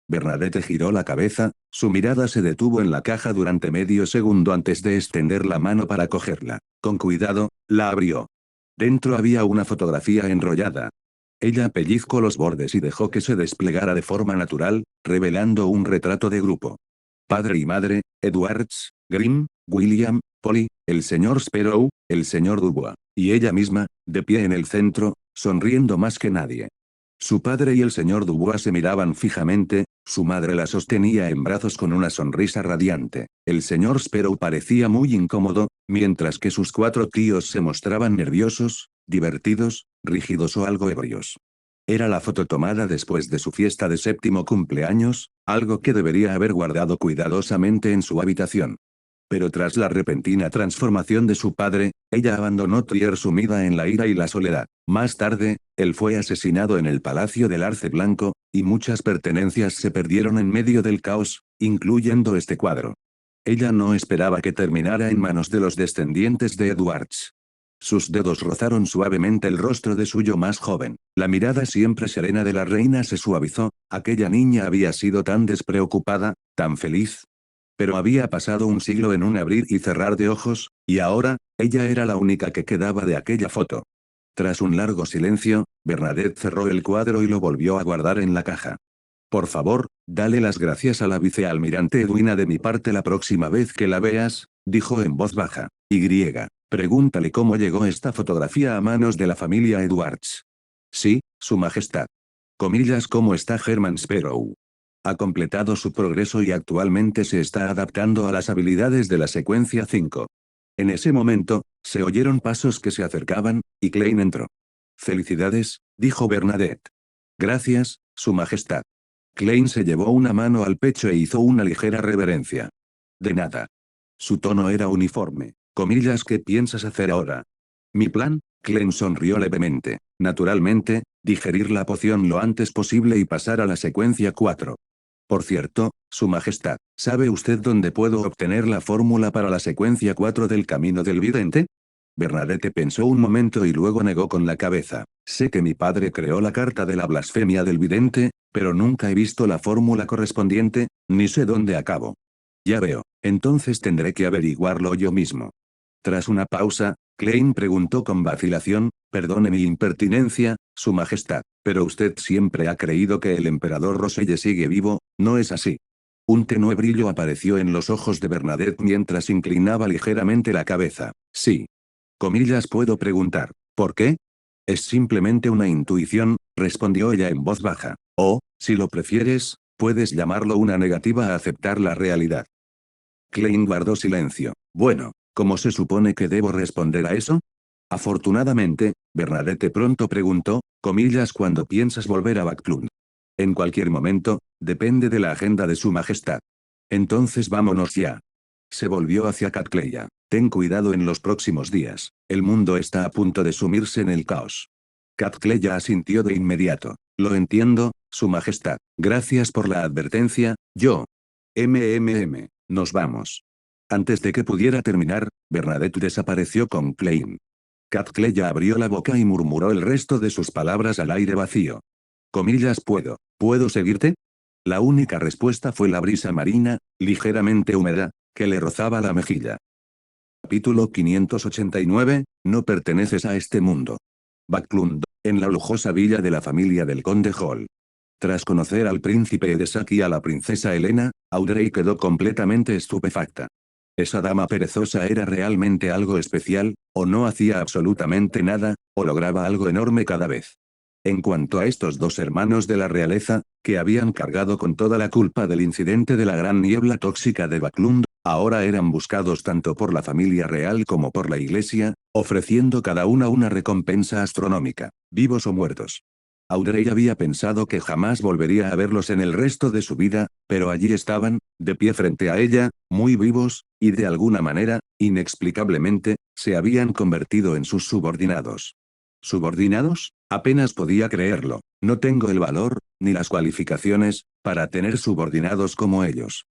Bernadette giró la cabeza, su mirada se detuvo en la caja durante medio segundo antes de extender la mano para cogerla. Con cuidado, la abrió. Dentro había una fotografía enrollada. Ella pellizcó los bordes y dejó que se desplegara de forma natural, revelando un retrato de grupo. Padre y madre, Edwards, Grimm, William, Polly, el señor Sparrow, el señor Dubois, y ella misma, de pie en el centro, sonriendo más que nadie. Su padre y el señor Dubois se miraban fijamente, su madre la sostenía en brazos con una sonrisa radiante. El señor Sparrow parecía muy incómodo, mientras que sus cuatro tíos se mostraban nerviosos, divertidos, rígidos o algo ebrios. Era la foto tomada después de su fiesta de 7º cumpleaños, algo que debería haber guardado cuidadosamente en su habitación. Pero tras la repentina transformación de su padre, ella abandonó Trier sumida en la ira y la soledad. Más tarde, él fue asesinado en el Palacio del Arce Blanco, y muchas pertenencias se perdieron en medio del caos, incluyendo este cuadro. Ella no esperaba que terminara en manos de los descendientes de Edwards. Sus dedos rozaron suavemente el rostro de su yo más joven. La mirada siempre serena de la reina se suavizó. Aquella niña había sido tan despreocupada, tan feliz. Pero había pasado un siglo en un abrir y cerrar de ojos, y ahora, ella era la única que quedaba de aquella foto. Tras un largo silencio, Bernadette cerró el cuadro y lo volvió a guardar en la caja. Por favor, dale las gracias a la vicealmirante Edwina de mi parte la próxima vez que la veas, dijo en voz baja. Pregúntale cómo llegó esta fotografía a manos de la familia Edwards. Sí, Su Majestad. Comillas, ¿cómo está Herman Sparrow? Ha completado su progreso y actualmente se está adaptando a las habilidades de la secuencia 5. En ese momento, se oyeron pasos que se acercaban, y Klein entró. Felicidades, dijo Bernadette. Gracias, Su Majestad. Klein se llevó una mano al pecho e hizo una ligera reverencia. De nada. Su tono era uniforme. Comillas, ¿qué piensas hacer ahora? Mi plan, Klein sonrió levemente. Naturalmente, digerir la poción lo antes posible y pasar a la secuencia 4. Por cierto, Su Majestad, ¿sabe usted dónde puedo obtener la fórmula para la secuencia 4 del camino del vidente? Bernadette pensó un momento y luego negó con la cabeza. Sé que mi padre creó la carta de la blasfemia del vidente, pero nunca he visto la fórmula correspondiente, ni sé dónde acabo. Ya veo, entonces tendré que averiguarlo yo mismo. Tras una pausa, Klein preguntó con vacilación, perdone mi impertinencia, Su Majestad, pero usted siempre ha creído que el emperador Roselle sigue vivo, ¿no es así? Un tenue brillo apareció en los ojos de Bernadette mientras inclinaba ligeramente la cabeza. Sí. Comillas, puedo preguntar, ¿por qué? Es simplemente una intuición, respondió ella en voz baja. O, si lo prefieres, puedes llamarlo una negativa a aceptar la realidad. Klein guardó silencio. Bueno, ¿cómo se supone que debo responder a eso? Afortunadamente, Bernadette pronto preguntó, comillas, ¿cuándo piensas volver a Backlund? En cualquier momento, depende de la agenda de Su Majestad. Entonces vámonos ya. Se volvió hacia Catcleya. Ten cuidado en los próximos días. El mundo está a punto de sumirse en el caos. Catcleya asintió de inmediato. Lo entiendo, Su Majestad. Gracias por la advertencia, yo. Nos vamos. Antes de que pudiera terminar, Bernadette desapareció con Klein. Catcleya abrió la boca y murmuró el resto de sus palabras al aire vacío. Comillas, ¿puedo seguirte? La única respuesta fue la brisa marina, ligeramente húmeda, que le rozaba la mejilla. Capítulo 589, no perteneces a este mundo. Backlund, en la lujosa villa de la familia del conde Hall. Tras conocer al príncipe Edesak y a la princesa Helena, Audrey quedó completamente estupefacta. Esa dama perezosa era realmente algo especial, o no hacía absolutamente nada, o lograba algo enorme cada vez. En cuanto a estos dos hermanos de la realeza, que habían cargado con toda la culpa del incidente de la gran niebla tóxica de Backlund, ahora eran buscados tanto por la familia real como por la iglesia, ofreciendo cada una recompensa astronómica, vivos o muertos. Audrey había pensado que jamás volvería a verlos en el resto de su vida, pero allí estaban, de pie frente a ella, muy vivos, y de alguna manera, inexplicablemente, se habían convertido en sus subordinados. ¿Subordinados? Apenas podía creerlo. No tengo el valor, ni las cualificaciones, para tener subordinados como ellos.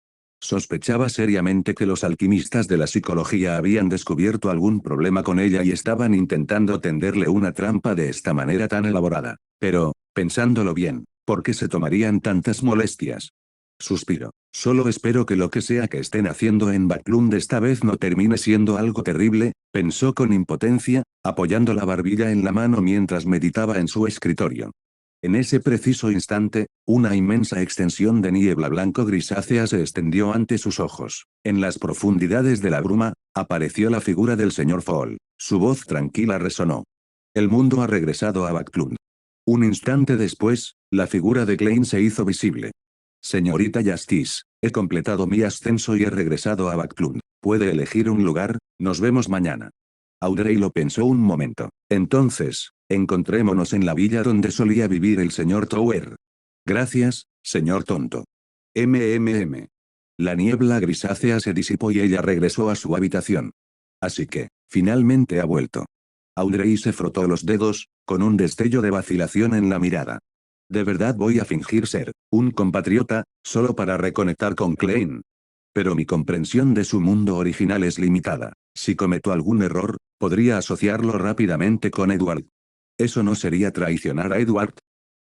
Sospechaba seriamente que los alquimistas de la psicología habían descubierto algún problema con ella y estaban intentando tenderle una trampa de esta manera tan elaborada. Pero, pensándolo bien, ¿por qué se tomarían tantas molestias? Suspiro. Solo espero que lo que sea que estén haciendo en Backlund esta vez no termine siendo algo terrible, pensó con impotencia, apoyando la barbilla en la mano mientras meditaba en su escritorio. En ese preciso instante, una inmensa extensión de niebla blanco-grisácea se extendió ante sus ojos. En las profundidades de la bruma, apareció la figura del señor Fall. Su voz tranquila resonó. El mundo ha regresado a Backlund. Un instante después, la figura de Klein se hizo visible. Señorita Justice, he completado mi ascenso y he regresado a Backlund. ¿Puede elegir un lugar? Nos vemos mañana. Audrey lo pensó un momento. Entonces, encontrémonos en la villa donde solía vivir el señor Tower. Gracias, señor tonto. La niebla grisácea se disipó y ella regresó a su habitación. Así que, finalmente ha vuelto. Audrey se frotó los dedos, con un destello de vacilación en la mirada. ¿De verdad voy a fingir ser un compatriota, solo para reconectar con Klein? Pero mi comprensión de su mundo original es limitada. Si cometo algún error, podría asociarlo rápidamente con Edward. ¿Eso no sería traicionar a Edward?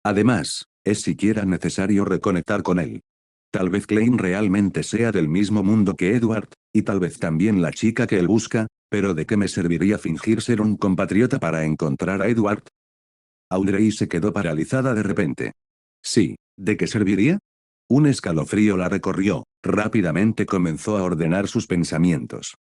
Además, ¿es siquiera necesario reconectar con él? Tal vez Klein realmente sea del mismo mundo que Edward, y tal vez también la chica que él busca, pero ¿de qué me serviría fingir ser un compatriota para encontrar a Edward? Audrey se quedó paralizada de repente. Sí, ¿de qué serviría? Un escalofrío la recorrió, rápidamente comenzó a ordenar sus pensamientos.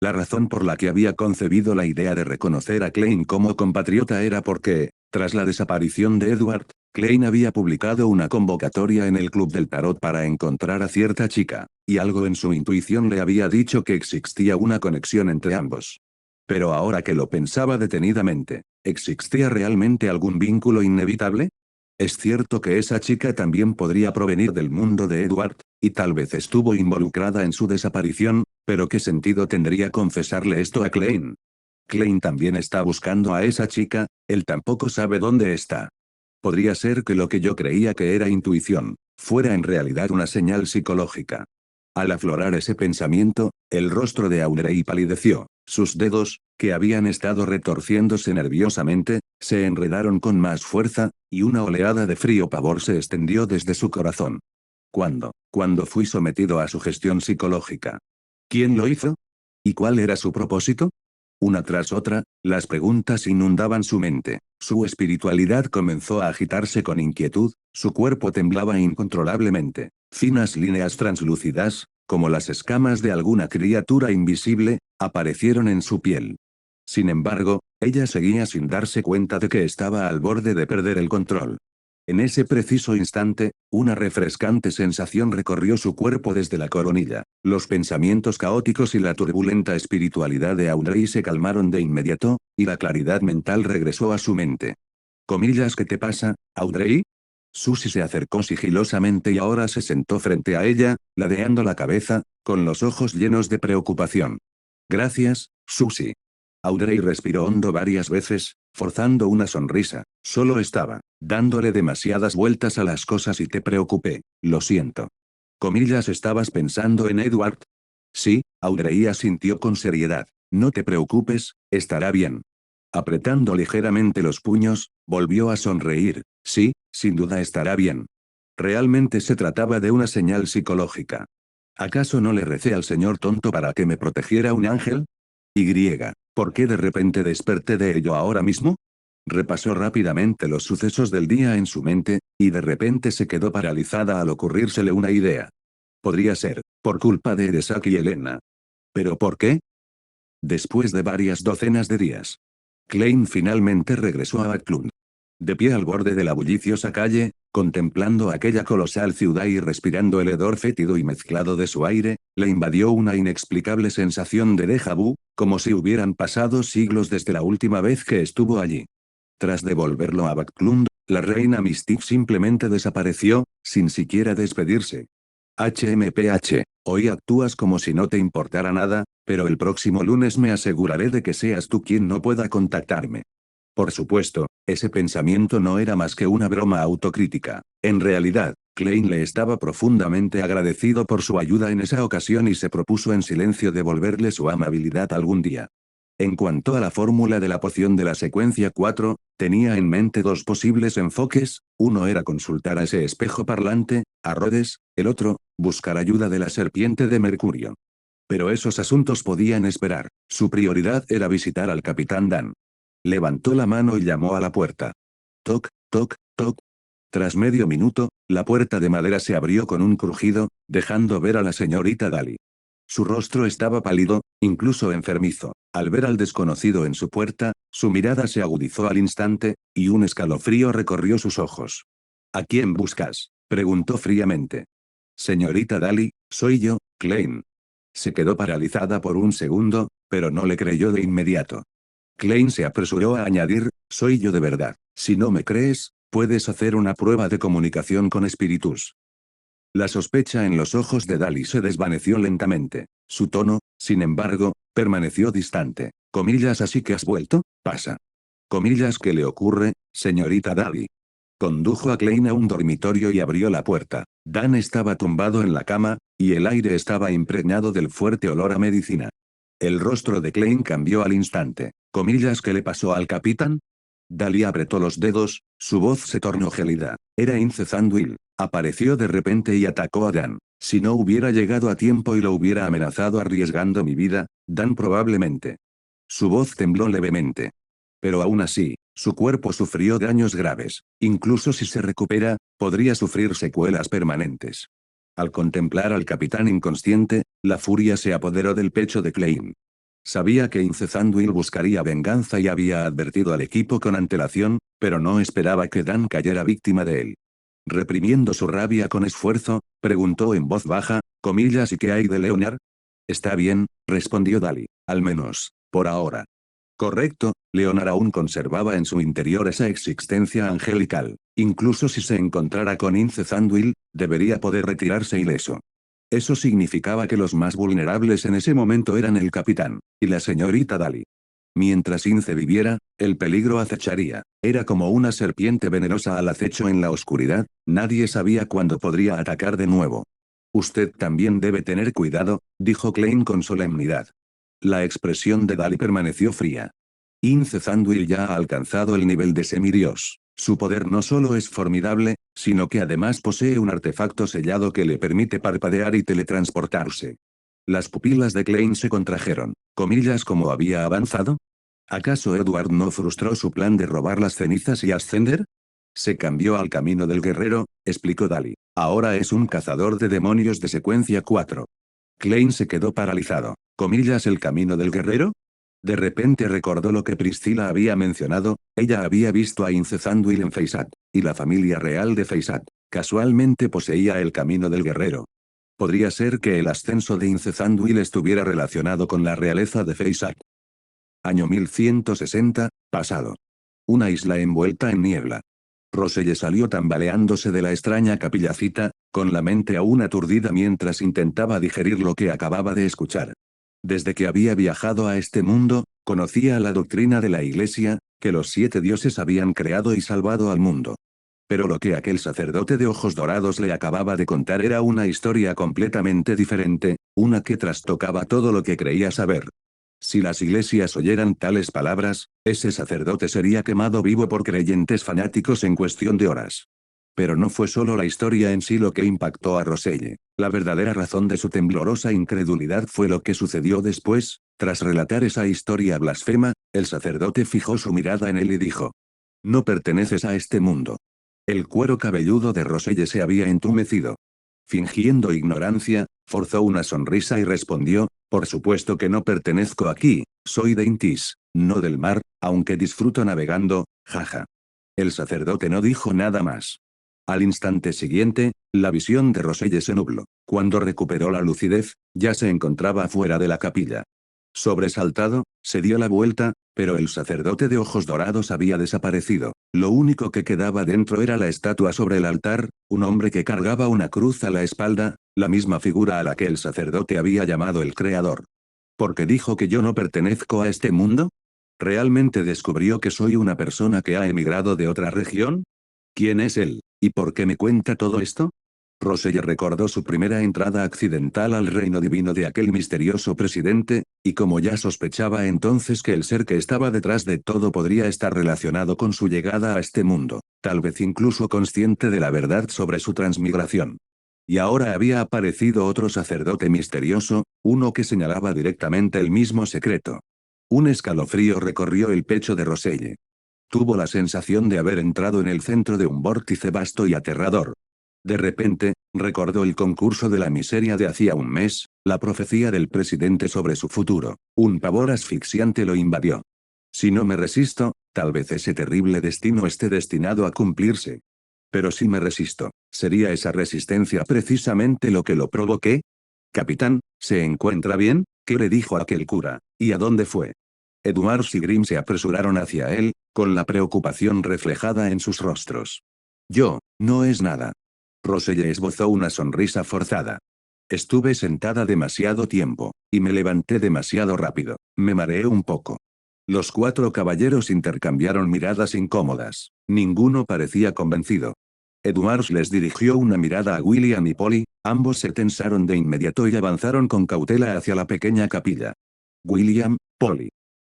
La razón por la que había concebido la idea de reconocer a Klein como compatriota era porque, tras la desaparición de Edward, Klein había publicado una convocatoria en el Club del Tarot para encontrar a cierta chica, y algo en su intuición le había dicho que existía una conexión entre ambos. Pero ahora que lo pensaba detenidamente, ¿existía realmente algún vínculo inevitable? Es cierto que esa chica también podría provenir del mundo de Edward, y tal vez estuvo involucrada en su desaparición, pero ¿qué sentido tendría confesarle esto a Klein? Klein también está buscando a esa chica, él tampoco sabe dónde está. Podría ser que lo que yo creía que era intuición, fuera en realidad una señal psicológica. Al aflorar ese pensamiento, el rostro de Audrey palideció, sus dedos, que habían estado retorciéndose nerviosamente, se enredaron con más fuerza, y una oleada de frío pavor se extendió desde su corazón. ¿Cuándo fui sometido a su gestión psicológica? ¿Quién lo hizo? ¿Y cuál era su propósito? Una tras otra, las preguntas inundaban su mente, su espiritualidad comenzó a agitarse con inquietud, su cuerpo temblaba incontrolablemente, finas líneas translúcidas, como las escamas de alguna criatura invisible, aparecieron en su piel. Sin embargo, ella seguía sin darse cuenta de que estaba al borde de perder el control. En ese preciso instante, una refrescante sensación recorrió su cuerpo desde la coronilla. Los pensamientos caóticos y la turbulenta espiritualidad de Audrey se calmaron de inmediato, y la claridad mental regresó a su mente. Comillas, ¿qué te pasa, Audrey? Susie se acercó sigilosamente y ahora se sentó frente a ella, ladeando la cabeza, con los ojos llenos de preocupación. Gracias, Susie. Audrey respiró hondo varias veces, forzando una sonrisa. Solo estaba dándole demasiadas vueltas a las cosas y te preocupé, lo siento. Comillas, ¿estabas pensando en Edward? Sí, Audrey asintió con seriedad. No te preocupes, estará bien. Apretando ligeramente los puños, volvió a sonreír. Sí, sin duda estará bien. Realmente se trataba de una señal psicológica. ¿Acaso no le recé al señor tonto para que me protegiera un ángel? Y, ¿por qué de repente desperté de ello ahora mismo? Repasó rápidamente los sucesos del día en su mente, y de repente se quedó paralizada al ocurrírsele una idea. Podría ser, por culpa de Eresak y Elena. ¿Pero por qué? Después de varias docenas de días, Klein finalmente regresó a Backlund. De pie al borde de la bulliciosa calle, contemplando aquella colosal ciudad y respirando el hedor fétido y mezclado de su aire, le invadió una inexplicable sensación de déjà vu, como si hubieran pasado siglos desde la última vez que estuvo allí. Tras devolverlo a Backlund, la reina Mystique simplemente desapareció, sin siquiera despedirse. HMPH, hoy actúas como si no te importara nada, pero el próximo lunes me aseguraré de que seas tú quien no pueda contactarme. Por supuesto, ese pensamiento no era más que una broma autocrítica. En realidad, Klein le estaba profundamente agradecido por su ayuda en esa ocasión y se propuso en silencio devolverle su amabilidad algún día. En cuanto a la fórmula de la poción de la secuencia 4, tenía en mente dos posibles enfoques, uno era consultar a ese espejo parlante, a Rhodes, el otro, buscar ayuda de la serpiente de Mercurio. Pero esos asuntos podían esperar, su prioridad era visitar al capitán Dan. Levantó la mano y llamó a la puerta. Toc, toc, toc. Tras medio minuto, la puerta de madera se abrió con un crujido, dejando ver a la señorita Daly. Su rostro estaba pálido, incluso enfermizo. Al ver al desconocido en su puerta, su mirada se agudizó al instante, y un escalofrío recorrió sus ojos. ¿A quién buscas?, preguntó fríamente. Señorita Daly, soy yo, Klein. Se quedó paralizada por un segundo, pero no le creyó de inmediato. Klein se apresuró a añadir, soy yo de verdad. Si no me crees, puedes hacer una prueba de comunicación con espíritus. La sospecha en los ojos de Daly se desvaneció lentamente. Su tono, sin embargo, permaneció distante. Comillas, así que has vuelto, pasa. Comillas, ¿qué le ocurre, señorita Daly? Condujo a Klein a un dormitorio y abrió la puerta. Dan estaba tumbado en la cama, y el aire estaba impregnado del fuerte olor a medicina. El rostro de Klein cambió al instante. Comillas, ¿qué le pasó al capitán? Dali apretó los dedos, su voz se tornó gélida. Era Ince Zandwill. Apareció de repente y atacó a Dan. Si no hubiera llegado a tiempo y lo hubiera amenazado arriesgando mi vida, Dan probablemente. Su voz tembló levemente. Pero aún así, su cuerpo sufrió daños graves. Incluso si se recupera, podría sufrir secuelas permanentes. Al contemplar al capitán inconsciente, la furia se apoderó del pecho de Klein. Sabía que Ince Zandwill buscaría venganza y había advertido al equipo con antelación, pero no esperaba que Dan cayera víctima de él. Reprimiendo su rabia con esfuerzo, preguntó en voz baja, comillas, ¿y qué hay de Leonard? Está bien, respondió Dali, al menos, por ahora. Correcto, Leonard aún conservaba en su interior esa existencia angelical. Incluso si se encontrara con Ince Zandwill, debería poder retirarse ileso. Eso significaba que los más vulnerables en ese momento eran el capitán y la señorita Dali. Mientras Ince viviera, el peligro acecharía. Era como una serpiente venenosa al acecho en la oscuridad, nadie sabía cuándo podría atacar de nuevo. Usted también debe tener cuidado, dijo Klein con solemnidad. La expresión de Dali permaneció fría. Ince Zandwill ya ha alcanzado el nivel de semidios. Su poder no solo es formidable, sino que además posee un artefacto sellado que le permite parpadear y teletransportarse. Las pupilas de Klein se contrajeron. Comillas, ¿cómo había avanzado? ¿Acaso Edward no frustró su plan de robar las cenizas y ascender? Se cambió al camino del guerrero, explicó Dali. Ahora es un cazador de demonios de secuencia 4. Klein se quedó paralizado. ¿Comillas, el camino del guerrero? De repente recordó lo que Priscilla había mencionado, ella había visto a Ince Zandwill en Feysat, y la familia real de Feysat, casualmente poseía el camino del guerrero. Podría ser que el ascenso de Ince Zandwill estuviera relacionado con la realeza de Feysat. Año 1160, pasado. Una isla envuelta en niebla. Roselle salió tambaleándose de la extraña capillacita, con la mente aún aturdida mientras intentaba digerir lo que acababa de escuchar. Desde que había viajado a este mundo, conocía la doctrina de la Iglesia, que los 7 dioses habían creado y salvado al mundo. Pero lo que aquel sacerdote de ojos dorados le acababa de contar era una historia completamente diferente, una que trastocaba todo lo que creía saber. Si las iglesias oyeran tales palabras, ese sacerdote sería quemado vivo por creyentes fanáticos en cuestión de horas. Pero no fue solo la historia en sí lo que impactó a Roselle. La verdadera razón de su temblorosa incredulidad fue lo que sucedió después. Tras relatar esa historia blasfema, el sacerdote fijó su mirada en él y dijo: «No perteneces a este mundo». El cuero cabelludo de Roselle se había entumecido. Fingiendo ignorancia, forzó una sonrisa y respondió: «Por supuesto que no pertenezco aquí, soy de Intis, no del mar, aunque disfruto navegando, jaja». El sacerdote no dijo nada más. Al instante siguiente, la visión de Roselle se nubló. Cuando recuperó la lucidez, ya se encontraba fuera de la capilla. Sobresaltado, se dio la vuelta, pero el sacerdote de ojos dorados había desaparecido. Lo único que quedaba dentro era la estatua sobre el altar, un hombre que cargaba una cruz a la espalda, la misma figura a la que el sacerdote había llamado el Creador. ¿Por qué dijo que yo no pertenezco a este mundo? ¿Realmente descubrió que soy una persona que ha emigrado de otra región? ¿Quién es él? ¿Y por qué me cuenta todo esto? Roselle recordó su primera entrada accidental al reino divino de aquel misterioso presidente, y como ya sospechaba entonces que el ser que estaba detrás de todo podría estar relacionado con su llegada a este mundo, tal vez incluso consciente de la verdad sobre su transmigración. Y ahora había aparecido otro sacerdote misterioso, uno que señalaba directamente el mismo secreto. Un escalofrío recorrió el pecho de Roselle. Tuvo la sensación de haber entrado en el centro de un vórtice vasto y aterrador. De repente, recordó el concurso de la miseria de hacía un mes, la profecía del presidente sobre su futuro. Un pavor asfixiante lo invadió. Si no me resisto, tal vez ese terrible destino esté destinado a cumplirse. Pero si me resisto, ¿sería esa resistencia precisamente lo que lo provoqué? Capitán, ¿se encuentra bien? ¿Qué le dijo aquel cura? ¿Y a dónde fue? Edwards y Grimm se apresuraron hacia él, con la preocupación reflejada en sus rostros. No es nada. Roselle esbozó una sonrisa forzada. Estuve sentada demasiado tiempo, y me levanté demasiado rápido. Me mareé un poco. Los 4 caballeros intercambiaron miradas incómodas. Ninguno parecía convencido. Edwards les dirigió una mirada a William y Polly, Ambos se tensaron de inmediato y avanzaron con cautela hacia la pequeña capilla. William, Polly.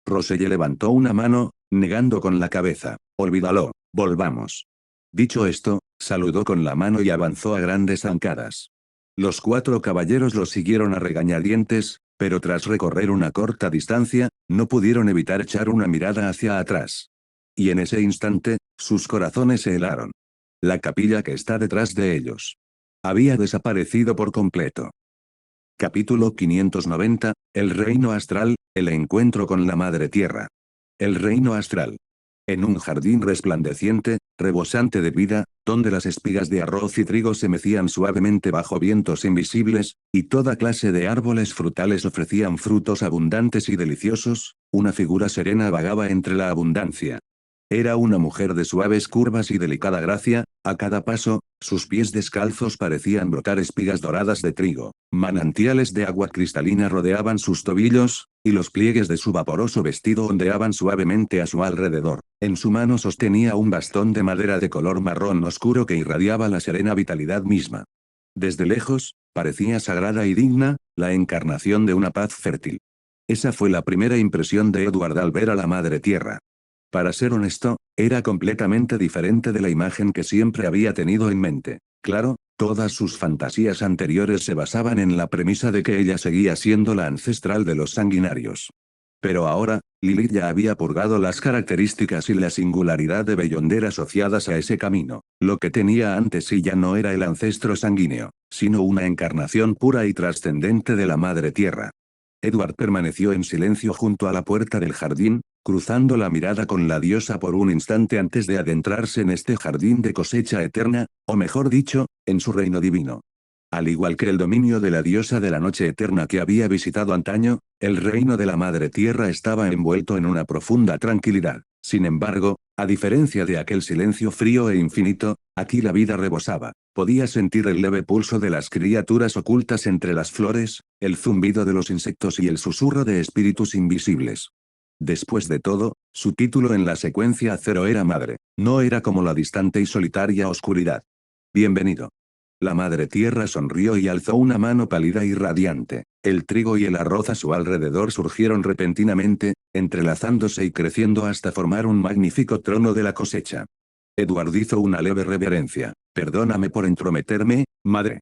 Roselle levantó una mano, negando con la cabeza. Olvídalo, volvamos. Dicho esto, saludó con la mano y avanzó a grandes zancadas. Los 4 caballeros lo siguieron a regañadientes, pero tras recorrer una corta distancia, no pudieron evitar echar una mirada hacia atrás. Y en ese instante, sus corazones se helaron. La capilla que está detrás de ellos había desaparecido por completo. Capítulo 590, El reino astral, el encuentro con la Madre Tierra. El reino astral. En un jardín resplandeciente, rebosante de vida, donde las espigas de arroz y trigo se mecían suavemente bajo vientos invisibles, y toda clase de árboles frutales ofrecían frutos abundantes y deliciosos, una figura serena vagaba entre la abundancia. Era una mujer de suaves curvas y delicada gracia, a cada paso, sus pies descalzos parecían brotar espigas doradas de trigo, manantiales de agua cristalina rodeaban sus tobillos, y los pliegues de su vaporoso vestido ondeaban suavemente a su alrededor. En su mano sostenía un bastón de madera de color marrón oscuro que irradiaba la serena vitalidad misma. Desde lejos, parecía sagrada y digna, la encarnación de una paz fértil. Esa fue la primera impresión de Edward al ver a la Madre Tierra. Para ser honesto, era completamente diferente de la imagen que siempre había tenido en mente. Claro, todas sus fantasías anteriores se basaban en la premisa de que ella seguía siendo la ancestral de los sanguinarios. Pero ahora, Lilith ya había purgado las características y la singularidad de Beyonder asociadas a ese camino. Lo que tenía antes sí ya no era el ancestro sanguíneo, sino una encarnación pura y trascendente de la Madre Tierra. Edward permaneció en silencio junto a la puerta del jardín, cruzando la mirada con la diosa por un instante antes de adentrarse en este jardín de cosecha eterna, o mejor dicho, en su reino divino. Al igual que el dominio de la diosa de la noche eterna que había visitado antaño, el reino de la Madre Tierra estaba envuelto en una profunda tranquilidad. Sin embargo, a diferencia de aquel silencio frío e infinito, aquí la vida rebosaba. Podía sentir el leve pulso de las criaturas ocultas entre las flores, el zumbido de los insectos y el susurro de espíritus invisibles. Después de todo, su título en la secuencia cero era madre, no era como la distante y solitaria oscuridad. Bienvenido. La Madre Tierra sonrió y alzó una mano pálida y radiante. El trigo y el arroz a su alrededor surgieron repentinamente, entrelazándose y creciendo hasta formar un magnífico trono de la cosecha. Edward hizo una leve reverencia. Perdóname por entrometerme, madre.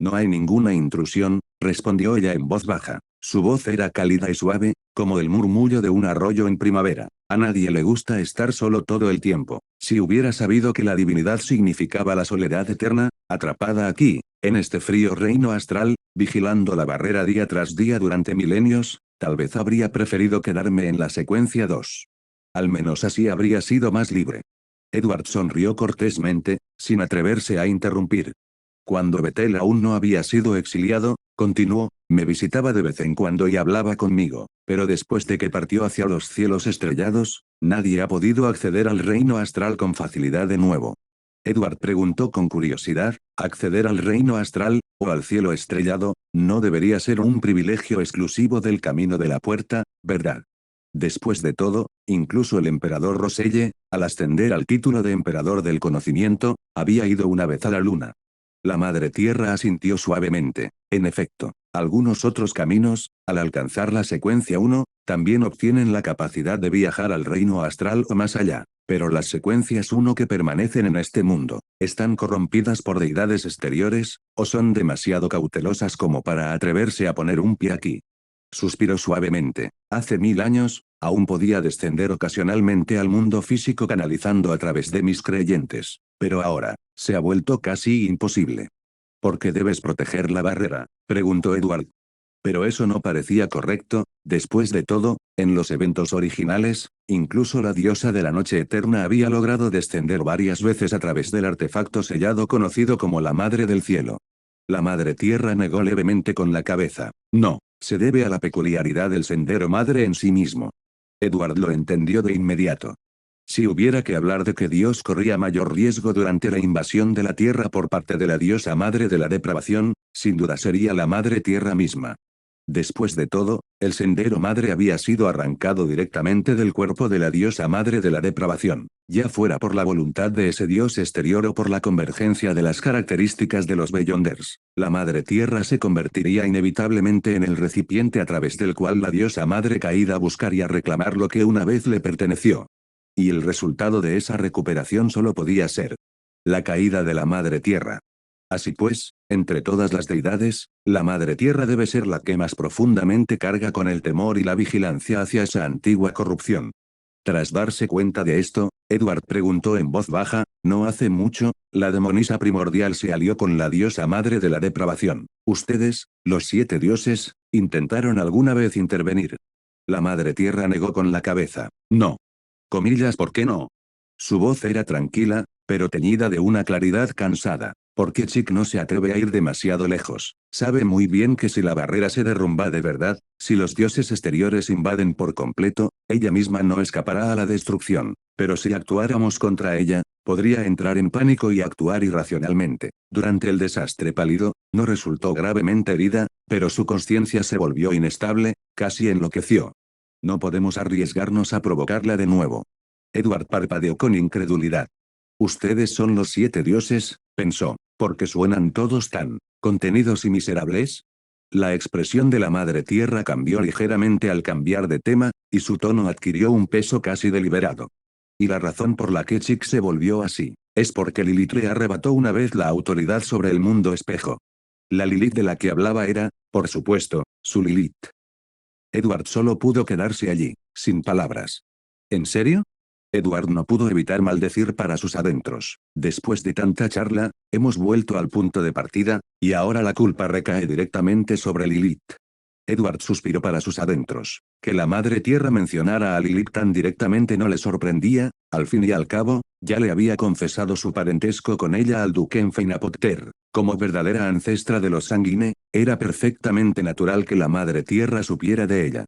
No hay ninguna intrusión, respondió ella en voz baja. Su voz era cálida y suave, como el murmullo de un arroyo en primavera. A nadie le gusta estar solo todo el tiempo. Si hubiera sabido que la divinidad significaba la soledad eterna, atrapada aquí, en este frío reino astral, vigilando la barrera día tras día durante milenios, tal vez habría preferido quedarme en la secuencia 2. Al menos así habría sido más libre. Edward sonrió cortésmente, sin atreverse a interrumpir. Cuando Bethel aún no había sido exiliado, continuó, me visitaba de vez en cuando y hablaba conmigo, pero después de que partió hacia los cielos estrellados, nadie ha podido acceder al reino astral con facilidad de nuevo. Edward preguntó con curiosidad, ¿acceder al reino astral, o al cielo estrellado, no debería ser un privilegio exclusivo del camino de la puerta, verdad? Después de todo, incluso el emperador Roselle, al ascender al título de emperador del conocimiento, había ido una vez a la luna. La Madre Tierra asintió suavemente. En efecto, algunos otros caminos, al alcanzar la secuencia 1, también obtienen la capacidad de viajar al reino astral o más allá. Pero las secuencias 1 que permanecen en este mundo, ¿están corrompidas por deidades exteriores, o son demasiado cautelosas como para atreverse a poner un pie aquí? Suspiró suavemente. Hace 1000 años, aún podía descender ocasionalmente al mundo físico canalizando a través de mis creyentes. Pero ahora, se ha vuelto casi imposible. ¿Por qué debes proteger la barrera?, preguntó Edward. Pero eso no parecía correcto, después de todo, en los eventos originales, incluso la diosa de la noche eterna había logrado descender varias veces a través del artefacto sellado conocido como la Madre del Cielo. La Madre Tierra negó levemente con la cabeza. No, se debe a la peculiaridad del sendero madre en sí mismo. Edward lo entendió de inmediato. Si hubiera que hablar de que Dios corría mayor riesgo durante la invasión de la Tierra por parte de la diosa madre de la depravación, sin duda sería la Madre Tierra misma. Después de todo, el sendero madre había sido arrancado directamente del cuerpo de la diosa madre de la depravación, ya fuera por la voluntad de ese dios exterior o por la convergencia de las características de los Beyonders. La madre tierra se convertiría inevitablemente en el recipiente a través del cual la diosa madre caída buscaría reclamar lo que una vez le perteneció. Y el resultado de esa recuperación solo podía ser la caída de la madre tierra. Así pues, entre todas las deidades, la Madre Tierra debe ser la que más profundamente carga con el temor y la vigilancia hacia esa antigua corrupción. Tras darse cuenta de esto, Edward preguntó en voz baja, no hace mucho, la demonisa primordial se alió con la diosa madre de la depravación. Ustedes, los 7 dioses, intentaron alguna vez intervenir. La Madre Tierra negó con la cabeza. No. Comillas, ¿por qué no? Su voz era tranquila, pero teñida de una claridad cansada. Porque Chick no se atreve a ir demasiado lejos. Sabe muy bien que si la barrera se derrumba de verdad, si los dioses exteriores invaden por completo, ella misma no escapará a la destrucción. Pero si actuáramos contra ella, podría entrar en pánico y actuar irracionalmente. Durante el desastre pálido, no resultó gravemente herida, pero su conciencia se volvió inestable, casi enloqueció. No podemos arriesgarnos a provocarla de nuevo. Edward parpadeó con incredulidad. Ustedes son los 7 dioses, pensó, porque suenan todos tan contenidos y miserables. La expresión de la Madre Tierra cambió ligeramente al cambiar de tema, y su tono adquirió un peso casi deliberado. Y la razón por la que Chick se volvió así, es porque Lilith le arrebató una vez la autoridad sobre el mundo espejo. La Lilith de la que hablaba era, por supuesto, su Lilith. Edward solo pudo quedarse allí, sin palabras. ¿En serio? Edward no pudo evitar maldecir para sus adentros. Después de tanta charla, hemos vuelto al punto de partida, y ahora la culpa recae directamente sobre Lilith. Edward suspiró para sus adentros. Que la Madre Tierra mencionara a Lilith tan directamente no le sorprendía, al fin y al cabo, ya le había confesado su parentesco con ella al duque en Feinapocter. Como verdadera ancestra de los Sanguine, era perfectamente natural que la Madre Tierra supiera de ella.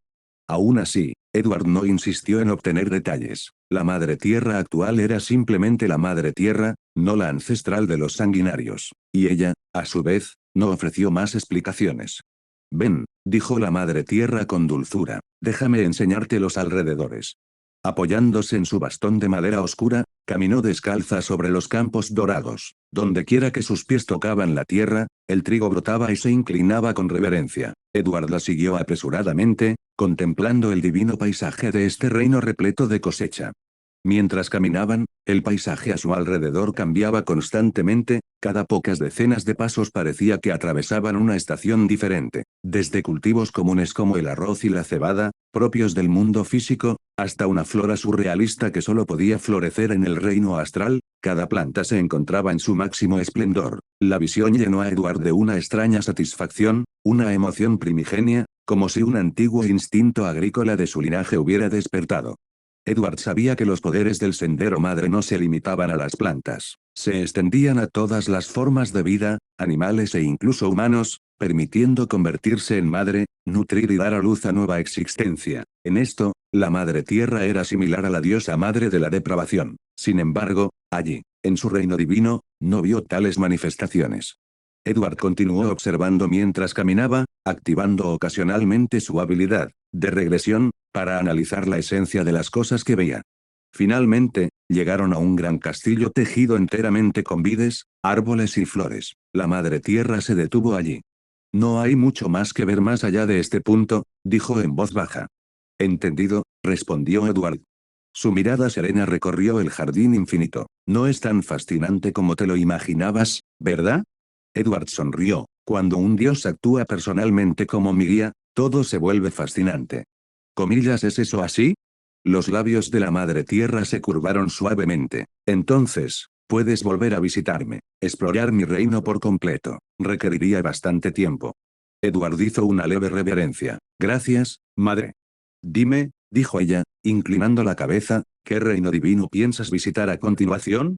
Aún así, Edward no insistió en obtener detalles. La Madre Tierra actual era simplemente la Madre Tierra, no la ancestral de los sanguinarios. Y ella, a su vez, no ofreció más explicaciones. Ven, dijo la Madre Tierra con dulzura, déjame enseñarte los alrededores. Apoyándose en su bastón de madera oscura, caminó descalza sobre los campos dorados. Donde quiera que sus pies tocaban la tierra, el trigo brotaba y se inclinaba con reverencia. Edward la siguió apresuradamente, contemplando el divino paisaje de este reino repleto de cosecha. Mientras caminaban, el paisaje a su alrededor cambiaba constantemente, cada pocas decenas de pasos parecía que atravesaban una estación diferente, desde cultivos comunes como el arroz y la cebada, propios del mundo físico, hasta una flora surrealista que solo podía florecer en el reino astral, cada planta se encontraba en su máximo esplendor. La visión llenó a Edward de una extraña satisfacción, una emoción primigenia, como si un antiguo instinto agrícola de su linaje hubiera despertado. Edward sabía que los poderes del sendero madre no se limitaban a las plantas, se extendían a todas las formas de vida, animales e incluso humanos, permitiendo convertirse en madre, nutrir y dar a luz a nueva existencia. En esto, la Madre Tierra era similar a la diosa madre de la depravación. Sin embargo, allí, en su reino divino, no vio tales manifestaciones. Edward continuó observando mientras caminaba, activando ocasionalmente su habilidad de regresión, para analizar la esencia de las cosas que veía. Finalmente, llegaron a un gran castillo tejido enteramente con vides, árboles y flores. La Madre Tierra se detuvo allí. No hay mucho más que ver más allá de este punto, dijo en voz baja. Entendido, respondió Edward. Su mirada serena recorrió el jardín infinito. No es tan fascinante como te lo imaginabas, ¿verdad? Edward sonrió. Cuando un dios actúa personalmente como mi guía, todo se vuelve fascinante. Comillas, ¿es eso así? Los labios de la Madre Tierra se curvaron suavemente. Entonces, puedes volver a visitarme. Explorar mi reino por completo. Requeriría bastante tiempo. Edward hizo una leve reverencia. Gracias, madre. Dime, dijo ella, inclinando la cabeza, ¿qué reino divino piensas visitar a continuación?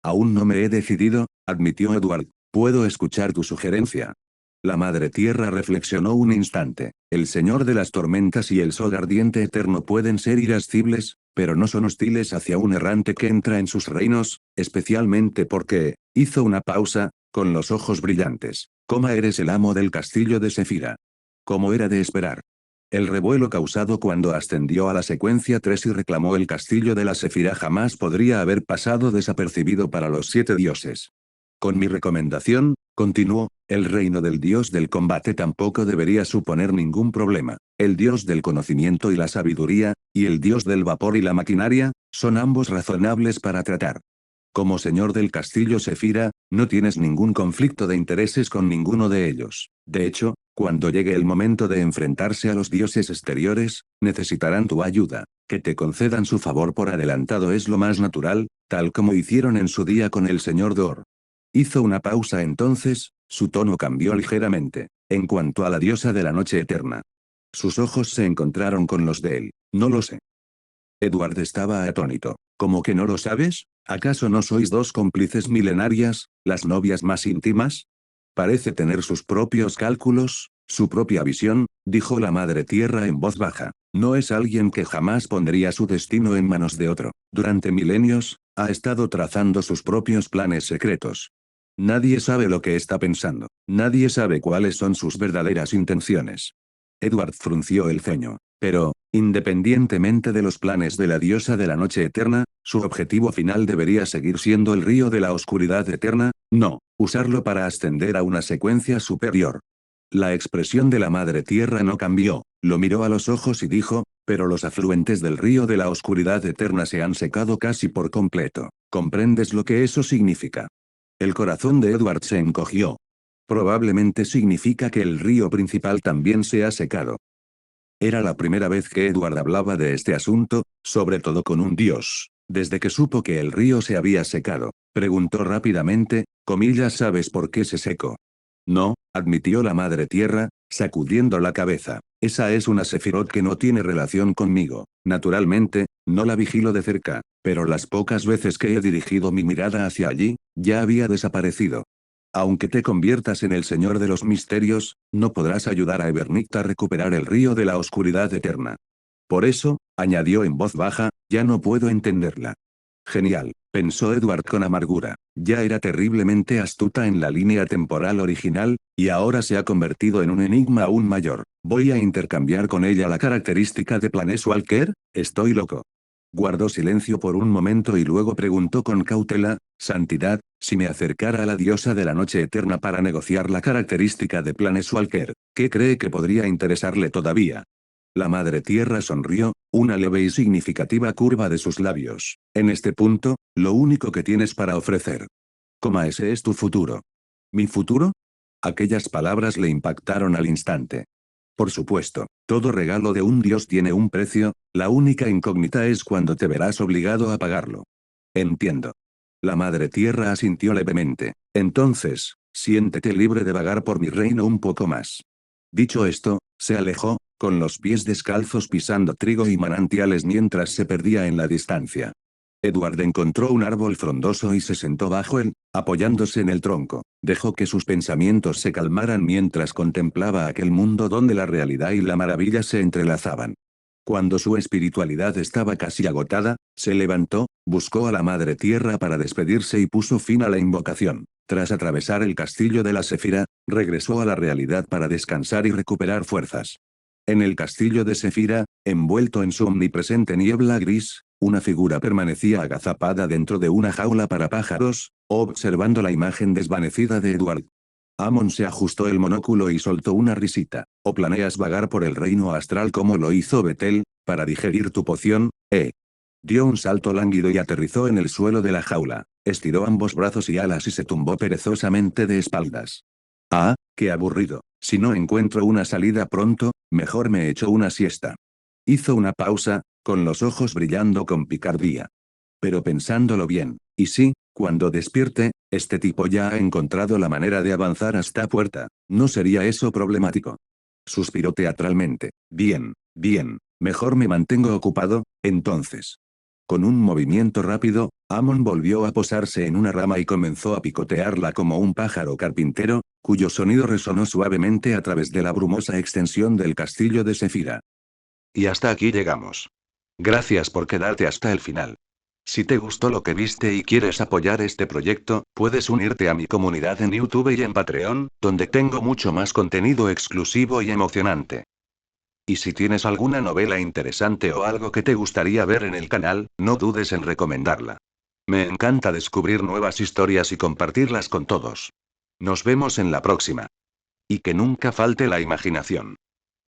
Aún no me he decidido, admitió Edward. ¿Puedo escuchar tu sugerencia? La Madre Tierra reflexionó un instante. El Señor de las Tormentas y el Sol Ardiente Eterno pueden ser irascibles, pero no son hostiles hacia un errante que entra en sus reinos, especialmente porque, hizo una pausa, con los ojos brillantes. Coma eres el amo del castillo de Sefira. como era de esperar. El revuelo causado cuando ascendió a la secuencia 3 y reclamó el castillo de la Sefirá jamás podría haber pasado desapercibido para los 7 dioses. Con mi recomendación, continuó, el reino del dios del combate tampoco debería suponer ningún problema. El dios del conocimiento y la sabiduría, y el dios del vapor y la maquinaria, son ambos razonables para tratar. Como señor del castillo Sefira, no tienes ningún conflicto de intereses con ninguno de ellos. De hecho, cuando llegue el momento de enfrentarse a los dioses exteriores, necesitarán tu ayuda. Que te concedan su favor por adelantado es lo más natural, tal como hicieron en su día con el señor Dor. Hizo una pausa entonces, su tono cambió ligeramente. En cuanto a la diosa de la noche eterna. Sus ojos se encontraron con los de él. No lo sé. Edward estaba atónito. ¿Cómo que no lo sabes? ¿Acaso no sois dos cómplices milenarias, las novias más íntimas? Parece tener sus propios cálculos, su propia visión, dijo la Madre Tierra en voz baja. No es alguien que jamás pondría su destino en manos de otro. Durante milenios, ha estado trazando sus propios planes secretos. Nadie sabe lo que está pensando. Nadie sabe cuáles son sus verdaderas intenciones. Edward frunció el ceño. Pero, independientemente de los planes de la diosa de la noche eterna, su objetivo final debería seguir siendo el río de la oscuridad eterna, no, usarlo para ascender a una secuencia superior. La expresión de la Madre Tierra no cambió, lo miró a los ojos y dijo, pero los afluentes del río de la oscuridad eterna se han secado casi por completo. ¿Comprendes lo que eso significa? El corazón de Edward se encogió. Probablemente significa que el río principal también se ha secado. Era la primera vez que Edward hablaba de este asunto, sobre todo con un dios. Desde que supo que el río se había secado, preguntó rápidamente, ¿sabes por qué se secó? No, admitió la Madre Tierra, sacudiendo la cabeza. Esa es una Sefirot que no tiene relación conmigo. Naturalmente, no la vigilo de cerca, pero las pocas veces que he dirigido mi mirada hacia allí, ya había desaparecido. Aunque te conviertas en el Señor de los Misterios, no podrás ayudar a Evernict a recuperar el río de la oscuridad eterna. Por eso, añadió en voz baja, ya no puedo entenderla. Genial, pensó Edward con amargura. Ya era terriblemente astuta en la línea temporal original, y ahora se ha convertido en un enigma aún mayor. ¿Voy a intercambiar con ella la característica de Planeswalker? Estoy loco. Guardó silencio por un momento y luego preguntó con cautela, Santidad, si me acercara a la diosa de la noche eterna para negociar la característica de Planeswalker, ¿qué cree que podría interesarle todavía? La Madre Tierra sonrió, una leve y significativa curva de sus labios. En este punto, lo único que tienes para ofrecer. Ese es tu futuro. ¿Mi futuro? Aquellas palabras le impactaron al instante. Por supuesto, todo regalo de un dios tiene un precio, la única incógnita es cuando te verás obligado a pagarlo. Entiendo. La Madre Tierra asintió levemente. Entonces, siéntete libre de vagar por mi reino un poco más. Dicho esto, se alejó, con los pies descalzos pisando trigo y manantiales mientras se perdía en la distancia. Edward encontró un árbol frondoso y se sentó bajo él, apoyándose en el tronco. Dejó que sus pensamientos se calmaran mientras contemplaba aquel mundo donde la realidad y la maravilla se entrelazaban. Cuando su espiritualidad estaba casi agotada, se levantó, buscó a la Madre Tierra para despedirse y puso fin a la invocación. Tras atravesar el castillo de la Sefira, regresó a la realidad para descansar y recuperar fuerzas. En el castillo de Sefira, envuelto en su omnipresente niebla gris, una figura permanecía agazapada dentro de una jaula para pájaros, observando la imagen desvanecida de Edward. Amon se ajustó el monóculo y soltó una risita. ¿O planeas vagar por el reino astral como lo hizo Betel, para digerir tu poción, Dio un salto lánguido y aterrizó en el suelo de la jaula. Estiró ambos brazos y alas y se tumbó perezosamente de espaldas. Ah, qué aburrido. Si no encuentro una salida pronto, mejor me echo una siesta. Hizo una pausa, con los ojos brillando con picardía. Pero pensándolo bien, ¿y si, cuando despierte, este tipo ya ha encontrado la manera de avanzar hasta puerta? ¿No sería eso problemático? Suspiró teatralmente. Bien, bien, mejor me mantengo ocupado, entonces. Con un movimiento rápido, Amon volvió a posarse en una rama y comenzó a picotearla como un pájaro carpintero, cuyo sonido resonó suavemente a través de la brumosa extensión del castillo de Sefira. Y hasta aquí llegamos. Gracias por quedarte hasta el final. Si te gustó lo que viste y quieres apoyar este proyecto, puedes unirte a mi comunidad en YouTube y en Patreon, donde tengo mucho más contenido exclusivo y emocionante. Y si tienes alguna novela interesante o algo que te gustaría ver en el canal, no dudes en recomendarla. Me encanta descubrir nuevas historias y compartirlas con todos. Nos vemos en la próxima. Y que nunca falte la imaginación.